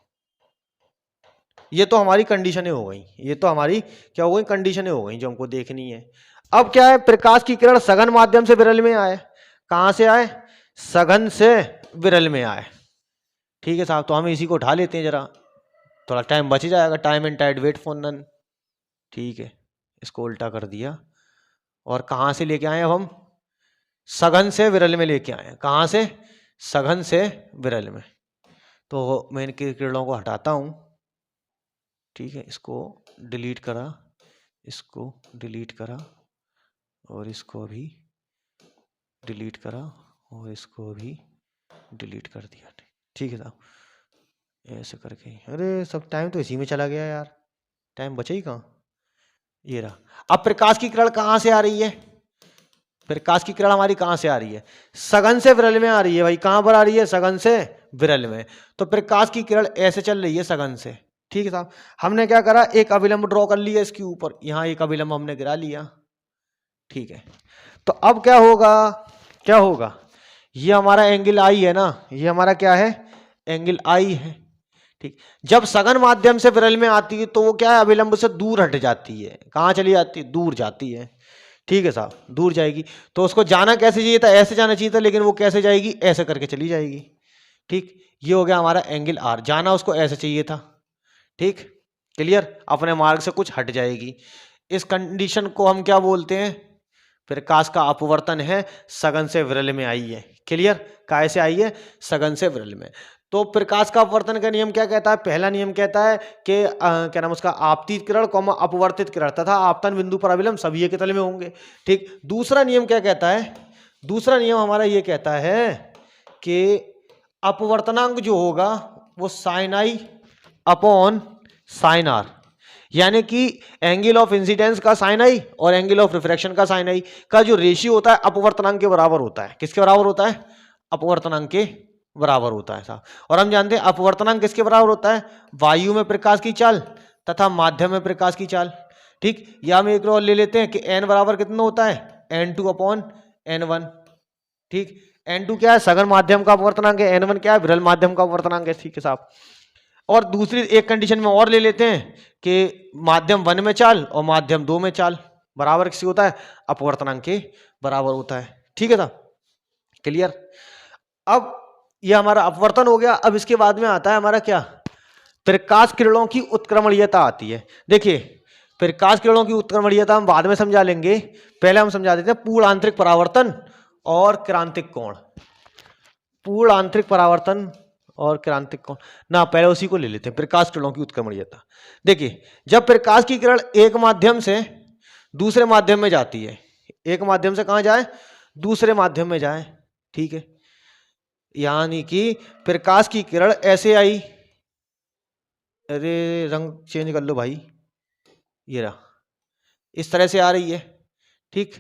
ये तो हमारी कंडीशनें हो गई, ये तो हमारी क्या हो गई? कंडीशनें हो गई जो हमको देखनी है। अब क्या है? प्रकाश की किरण सघन माध्यम से विरल में आए। कहां से आए? सघन से विरल में आए, ठीक है साहब। तो हम इसी को उठा लेते हैं, जरा थोड़ा टाइम बच जाएगा। Time and tide wait for none, ठीक है। इसको उल्टा कर दिया और कहां से लेके आए? अब हम सघन से विरल में लेके आए। कहां से? सघन से विरल में। तो मैं इनकी किरणों को हटाता हूं, ठीक है। इसको डिलीट करा, इसको डिलीट करा, और इसको भी डिलीट करा, और इसको भी डिलीट कर दिया, ठीक है साहब। ऐसे करके, अरे सब टाइम तो इसी में चला गया यार, टाइम बचा ही कहाँ? ये रहा। अब प्रकाश की किरण कहाँ से आ रही है? प्रकाश की किरण हमारी कहाँ से आ रही है? सघन से विरल में आ रही है भाई। कहाँ पर आ रही है? सघन से विरल में। तो प्रकाश की किरण ऐसे चल रही है सघन से, ठीक है साहब। हमने क्या करा? एक अभिलंब ड्रॉ कर लिया इसके ऊपर, यहाँ एक अभिलंब हमने गिरा लिया, ठीक है। तो अब क्या होगा? क्या होगा? ये हमारा एंगल आई है ना, ये हमारा क्या है? एंगल आई है, ठीक। जब सघन माध्यम से विरल में आती है तो वो क्या है? अभिलंब से दूर हट जाती है। कहाँ चली जाती है? दूर जाती है, ठीक है साहब, दूर जाएगी। तो उसको जाना कैसे चाहिए था? ऐसे जाना चाहिए था, लेकिन वो कैसे जाएगी? ऐसे करके चली जाएगी, ठीक। ये हो गया हमारा एंगल आर। जाना उसको ऐसे चाहिए था, ठीक। क्लियर? अपने मार्ग से कुछ हट जाएगी। इस कंडीशन को हम क्या बोलते हैं? प्रकाश का अपवर्तन है, सघन से विरल में आई है। क्लियर? कैसे आई है? सघन से विरल में। तो प्रकाश का अपवर्तन का नियम क्या कहता है? पहला नियम कहता है कि क्या नाम उसका? आपतित किरण कौमा अपवर्तित किरण तथा आपतन बिंदु पर अभिलंब सभी एक तल में होंगे, ठीक। दूसरा नियम क्या कहता है? दूसरा नियम हमारा ये कहता है कि अपवर्तनांक जो होगा वो साइन आई अपॉन साइन आर, यानी कि एंगल ऑफ इंसिडेंस का साइन आई और एंगल ऑफ रिफ्रैक्शन का साइन आई का जो रेशियो होता है अपवर्तनांक के बराबर होता है। किसके बराबर होता है? अपवर्तनांक के बराबर होता है साहब। और हम जानते हैं अपवर्तनांक किसके बराबर होता है? वायु में प्रकाश की चाल तथा माध्यम में प्रकाश की चाल। ठीक, या हम एक और ले लेते हैं कि n बराबर कितना होता है? n2 upon n1। ठीक, n2 क्या है? सघन माध्यम का अपवर्तनांक है, n1 क्या है? विरल माध्यम का अपवर्तनांक है। ठीक है साहब। और दूसरी एक कंडीशन में और ले लेते हैं कि माध्यम 1 में चाल और माध्यम 2 में चाल बराबर किसी होता है? अपवर्तनांक के बराबर होता है। ठीक है साहब, क्लियर। अब यह हमारा अपवर्तन हो गया। अब इसके बाद में आता है हमारा क्या? प्रकाश किरणों की उत्क्रमणीयता आती है। देखिए, प्रकाश किरणों की उत्क्रमणीयता हम बाद में समझा लेंगे, पहले हम समझा देते हैं पूर्ण आंतरिक परावर्तन और क्रांतिक कोण। पूर्ण आंतरिक परावर्तन और क्रांतिक कोण ना, पहले उसी को ले लेते हैं, प्रकाश किरणों की उत्क्रमणीयता। देखिए, जब प्रकाश की किरण एक माध्यम से दूसरे माध्यम में जाती है, एक माध्यम से कहां जाए? दूसरे माध्यम में जाए। ठीक है, यानी कि प्रकाश की किरण ऐसे आई, अरे रंग चेंज कर लो भाई, ये रहा, इस तरह से आ रही है। ठीक,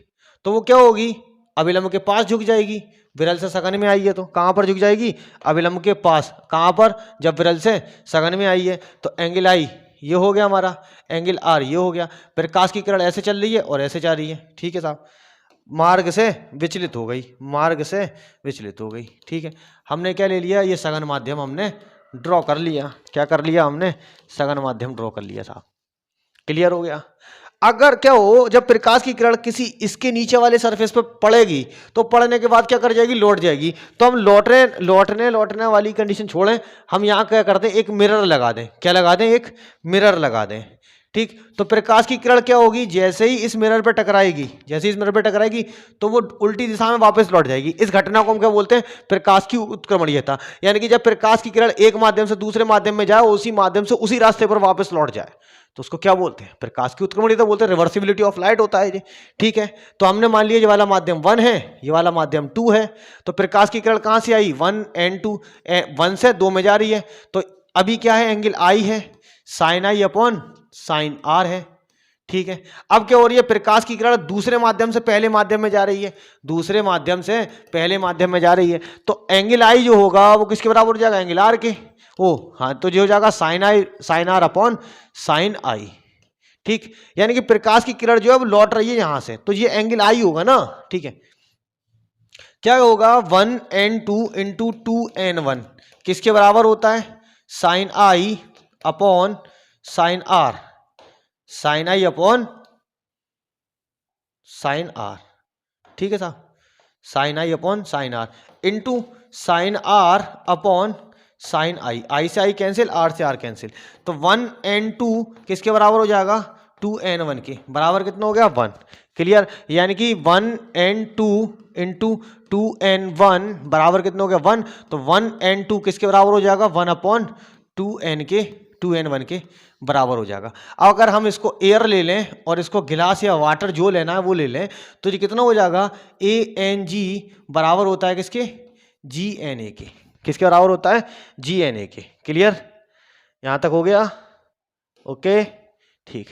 तो वो क्या होगी? अभिलंब के पास झुक जाएगी। विरल से सघन में आई है तो कहां पर झुक जाएगी? अभिलंब के पास। कहां पर? जब विरल से सघन में आई है तो एंगल आई ये हो गया हमारा, एंगल आर ये हो गया। प्रकाश की किरण ऐसे चल रही है और ऐसे जा रही है। ठीक है साहब, मार्ग से विचलित हो गई, मार्ग से विचलित हो गई। ठीक है, हमने क्या ले लिया? ये सघन माध्यम हमने ड्रॉ कर लिया। क्या कर लिया हमने? सघन माध्यम ड्रॉ कर लिया साहब। क्लियर हो गया। अगर क्या हो, जब प्रकाश की किरण किसी इसके नीचे वाले सरफेस पर पड़ेगी तो पड़ने के बाद क्या कर जाएगी? लौट जाएगी। तो हम लौटने वाली कंडीशन छोड़ें, हम यहां क्या करते हैं? एक मिरर लगा दें। क्या लगा दें? एक मिरर लगा दें। ठीक, तो प्रकाश की किरण क्या होगी? जैसे ही इस मिरर पर टकराएगी, जैसे इस मिरर पर टकराएगी तो वो उल्टी दिशा में वापस लौट जाएगी। इस घटना को हम क्या बोलते हैं? प्रकाश की उत्क्रमणीयता। यानी कि जब प्रकाश की किरण एक माध्यम से दूसरे माध्यम में जाए, उसी माध्यम से उसी रास्ते पर वापस लौट जाए, तो उसको क्या बोलते हैं? प्रकाश की उत्क्रमणीयता बोलते हैं। रिवर्सिबिलिटी ऑफ लाइट होता है ये। ठीक है, तो हमने मान लिया ये वाला माध्यम 1 है, ये वाला माध्यम 2 है। तो प्रकाश की किरण कहां से आई? 1 and 2, 1 से 2 में जा रही है। तो अभी क्या है? एंगल आई है, साइन आई अपॉन साइन आर है। ठीक है, अब क्या हो रही है? प्रकाश की किरण दूसरे माध्यम से पहले माध्यम में जा रही है, दूसरे माध्यम से पहले माध्यम में जा रही है। तो एंगल आई जो होगा वो किसके बराबर हो जाएगा? एंगल आर के। ओ हाँ, तो जो हो जाएगा साइन आर अपॉन साइन आई। ठीक, यानी कि प्रकाश की किरण जो है वो लौट रही है यहां से, तो ये एंगल आई होगा ना। ठीक है, क्या होगा? 1 and 2 इंटू 2n1 किसके बराबर होता है? Sine I upon sine are, sine I upon sine r. ठीक है साहब, sine I upon sine r into sine r upon sine i. I से आई कैंसिल, आर से आर कैंसिल, तो 1 and 2 किसके बराबर हो जाएगा? 2n1 के बराबर। कितना हो गया? 1। क्लियर, यानी कि 1 and 2 इंटू 2n1 बराबर कितना हो गया? 1। तो 1 and 2 किसके बराबर हो जाएगा? 1 अपॉन 2n1 के बराबर हो जाएगा। अब अगर हम इसको एयर ले लें और इसको गिलास या वाटर जो लेना है वो ले लें, तो ये कितना हो जाएगा? ANG बराबर होता है किसके? GNA के। किसके बराबर होता है? GNA के। क्लियर, यहां तक हो गया? ओके, ठीक,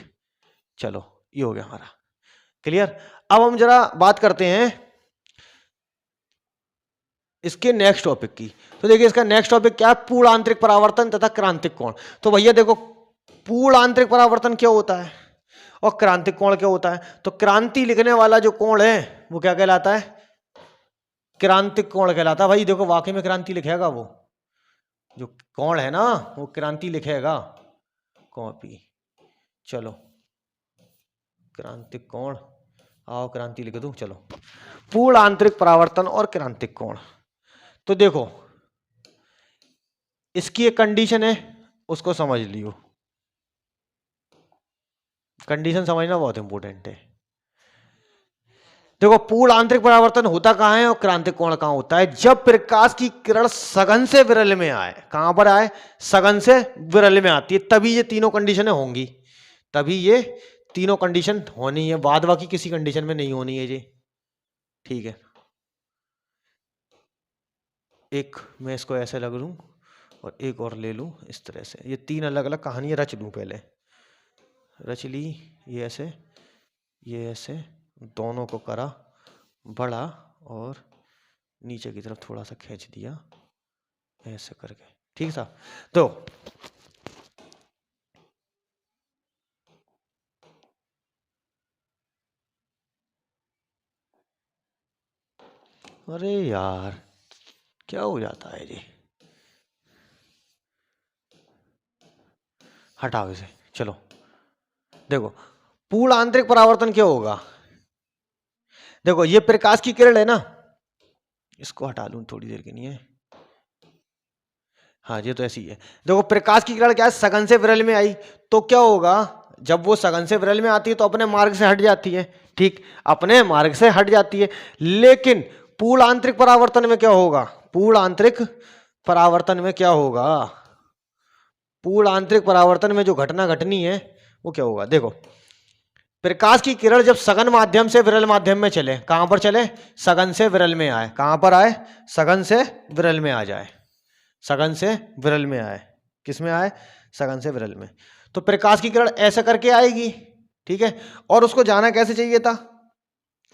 चलो ये हो गया हमारा क्लियर। अब हम जरा बात करते हैं इसके नेक्स्ट टॉपिक की। तो देखिए, इसका नेक्स्ट टॉपिक क्या है? पूर्ण आंतरिक परावर्तन तथा क्रांतिक कोण। तो भैया देखो, पूर्ण आंतरिक परावर्तन क्या होता है और क्रांतिक कोण क्या होता है? तो क्रांति लिखने वाला जो कोण है वो क्या कहलाता है? क्रांतिक कोण कहलाता है। भाई देखो, वाकई में क्रांति लिखेगा, वो जो कोण है ना वो क्रांति लिखेगा। कॉपी, चलो क्रांतिक कोण, आओ क्रांति लिख दूं। चलो, पूर्ण आंतरिक परावर्तन और क्रांतिक कोण। तो देखो, इसकी एक कंडीशन है, उसको समझ लियो। कंडीशन समझना बहुत इंपॉर्टेंट है। देखो, पूर्ण आंतरिक परावर्तन होता कहां है और क्रांतिक कोण कहां होता है? जब प्रकाश की किरण सघन से विरल में आए। कहां पर आए? सघन से विरल में आती है, तभी ये तीनों कंडीशनें होंगी, तभी ये तीनों कंडीशन होनी है, बाद बाकी किसी कंडीशन में नहीं होनी है ये। ठीक है, एक मैं इसको ऐसे लग लूं और एक और ले लूं इस तरह से, ये तीन अलग अलग कहानियां रच लूं पहले। रच ली, ये ऐसे दोनों को करा बड़ा और नीचे की तरफ थोड़ा सा खींच दिया ऐसे करके, ठीक था। तो अरे यार क्या हो जाता है जी, हटाओ इसे। चलो देखो पूर्ण आंतरिक परावर्तन क्या होगा, देखो ये प्रकाश की किरण है ना, इसको हटा लूं थोड़ी देर के लिए, हाँ ये तो ऐसी है। देखो प्रकाश की किरण क्या है, सघन से विरल में आई तो क्या होगा, जब वो सघन से विरल में आती है तो अपने मार्ग से हट जाती है, ठीक, अपने मार्ग से हट जाती है। लेकिन पूर्ण आंतरिक परावर्तन में क्या होगा, पूर्ण आंतरिक परावर्तन में क्या होगा, पूर्ण आंतरिक परावर्तन में जो घटना घटनी है वो क्या होगा, देखो प्रकाश की किरण जब सघन माध्यम से विरल माध्यम में चले, कहां पर चले, सघन से विरल में आए, कहां पर आए, सघन से विरल में आ जाए, सघन से विरल में आए, किस में आए, सघन से विरल में, तो प्रकाश की किरण ऐसा करके आएगी, ठीक है। और उसको जाना कैसे चाहिए था,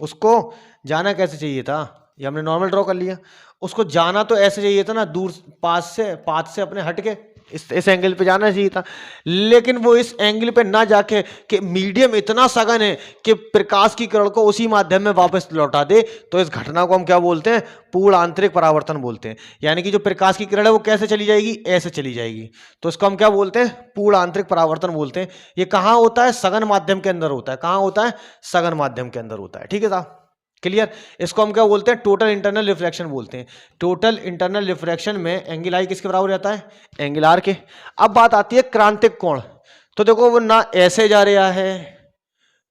उसको जाना कैसे चाहिए था, ये हमने नॉर्मल ड्रॉ कर लिया, उसको जाना तो ऐसे चाहिए था ना, दूर पास से अपने हट के इस एंगल पे जाना चाहिए था, लेकिन वो इस एंगल पे ना जाके कि मीडियम इतना सघन है कि प्रकाश की किरण को उसी माध्यम में वापस लौटा दे, तो इस घटना को हम क्या बोलते हैं, पूर्ण आंतरिक परावर्तन बोलते हैं। यानी कि जो प्रकाश की किरण है वो कैसे चली जाएगी, ऐसे चली जाएगी, तो इसको हम क्या बोलते हैं, पूर्ण आंतरिक परावर्तन बोलते हैं। ये कहां होता है, सघन माध्यम के अंदर होता है, कहां होता है, सघन माध्यम के अंदर होता है, ठीक है साहब, क्लियर। इसको हम क्या बोलते हैं, टोटल इंटरनल रिफ्लेक्शन बोलते हैं। टोटल इंटरनल रिफ्लेक्शन में एंगल आई किसके बराबर रहता है, एंगल आर के। अब बात आती है क्रांतिक कोण, तो देखो वो ना ऐसे जा रहा है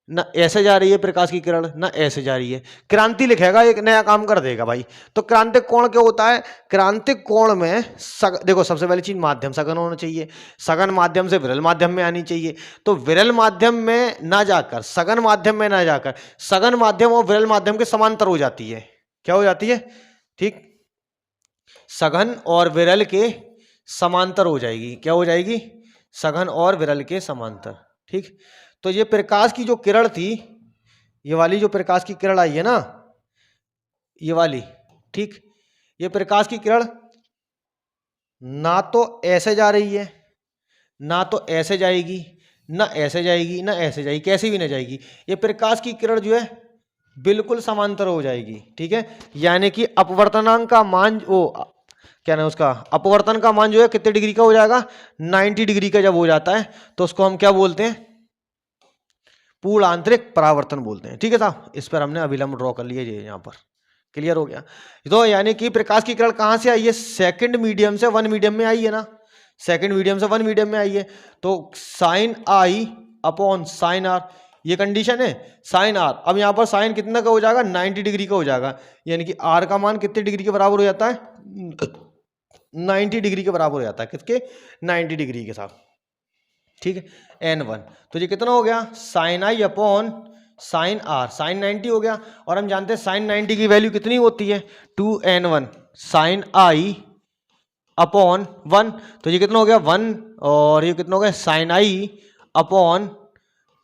ना ऐसे जा रही है प्रकाश की किरण, ना ऐसे जा रही है, क्रांति लिखेगा एक नया काम कर देगा भाई। तो क्रांतिक कोण क्या होता है, क्रांतिक कोण में देखो सबसे पहली चीज माध्यम सघन होना चाहिए, सघन माध्यम से विरल माध्यम में आनी चाहिए, तो विरल माध्यम में ना जाकर सघन माध्यम में ना जाकर सघन माध्यम और विरल माध्यम के समांतर हो जाती है, क्या हो जाती है, ठीक, सघन और विरल के समांतर हो जाएगी, क्या हो जाएगी, सघन और विरल के समांतर, ठीक। तो ये प्रकाश की जो किरण थी, ये वाली जो प्रकाश की किरण आई है ना, ये वाली, ठीक, ये प्रकाश की किरण ना तो ऐसे जा रही है, ना तो ऐसे जाएगी, ना ऐसे जाएगी, ना ऐसे जाएगी, कैसे भी ना जाएगी, ये प्रकाश की किरण जो है बिल्कुल समांतर हो जाएगी, ठीक है। यानी कि अपवर्तनांक का मान, वो क्या नाम उसका, अपवर्तन का मान जो है कितने डिग्री का हो जाएगा, 90 डिग्री का जब हो जाता है तो उसको हम क्या बोलते हैं, पूर्ण आंतरिक परावर्तन बोलते हैं, ठीक है साहब। इस पर हमने अभिलंब ड्रॉ कर लिया, ये यहां पर क्लियर हो गया। तो यानी कि प्रकाश की किरण कहां से आई है, सेकंड मीडियम से वन मीडियम में आई है ना, सेकंड मीडियम से वन मीडियम में आई है, तो साइन आई अपॉन साइन आर, ये कंडीशन है, साइन आर। अब यहां पर साइन कितना का हो जाएगा, 90 डिग्री का हो जाएगा, यानी कि आर का मान कितने डिग्री के बराबर हो जाता है, 90 डिग्री के बराबर हो जाता है, किसके, 90 डिग्री के साथ, ठीक है, n1। तो ये कितना हो गया, sine I upon sine are, sine 90 हो गया, और हम जानते हैं साइन 90 की वैल्यू कितनी होती है, 2n1 साइन आई अपॉन 1, तो ये कितना हो गया 1, और ये कितना हो गया साइन आई अपॉन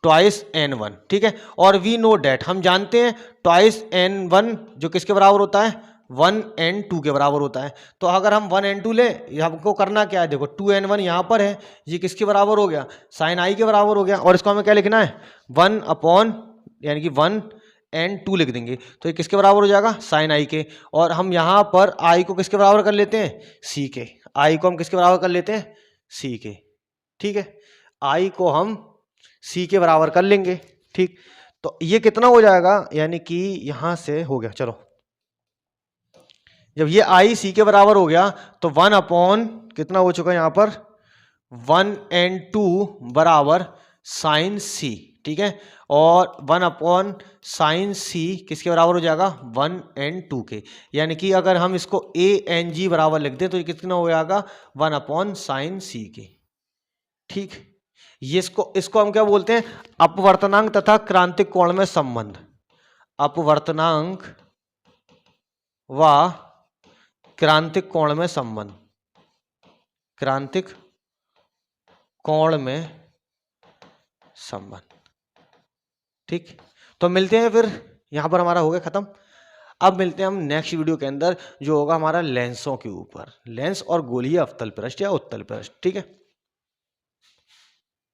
ट्वाइस n1, ठीक है। और वी नो डेट, हम जानते हैं ट्वाइस n1 जो किसके बराबर होता है, 1n2 के बराबर होता है। तो अगर हम 1n2 ले, हमको करना क्या है, देखो 2n1 यहाँ पर है, ये किसके बराबर हो गया, साइन आई के बराबर हो गया, और इसको हमें क्या लिखना है, 1 अपॉन यानी कि 1n2 लिख देंगे, तो ये किसके बराबर हो जाएगा, साइन आई के। और हम यहाँ पर आई को किसके बराबर कर लेते हैं, सी के, आई को हम किसके बराबर कर लेते हैं, सी के, ठीक है, आई को हम सी के बराबर कर लेंगे, ठीक। तो ये कितना हो जाएगा, यानी कि यहां से हो गया, चलो जब ये आई सी के बराबर हो गया तो 1 अपॉन कितना हो चुका है यहां पर, 1n2 बराबर साइन सी, ठीक है, और 1 अपॉन साइन सी किसके बराबर हो जाएगा, 1n2 के। यानी कि अगर हम इसको ए एन जी बराबर लिख दें तो ये कितना हो जाएगा, 1 अपॉन साइन सी के, ठीक। ये इसको हम क्या बोलते हैं, अपवर्तनांक तथा क्रांतिक कोण में संबंध, अपवर्तनांक व क्रांतिक कोण में संबंध, क्रांतिक कोण में संबंध। ठीक, तो मिलते हैं फिर, यहाँ पर हमारा हो गया खत्म। अब मिलते हैं हम नेक्स्ट वीडियो के अंदर, जो होगा हमारा लेंसों के ऊपर, लेंस और गोलीय अवतल पृष्ठ या उत्तल पृष्ठ। ठीक है।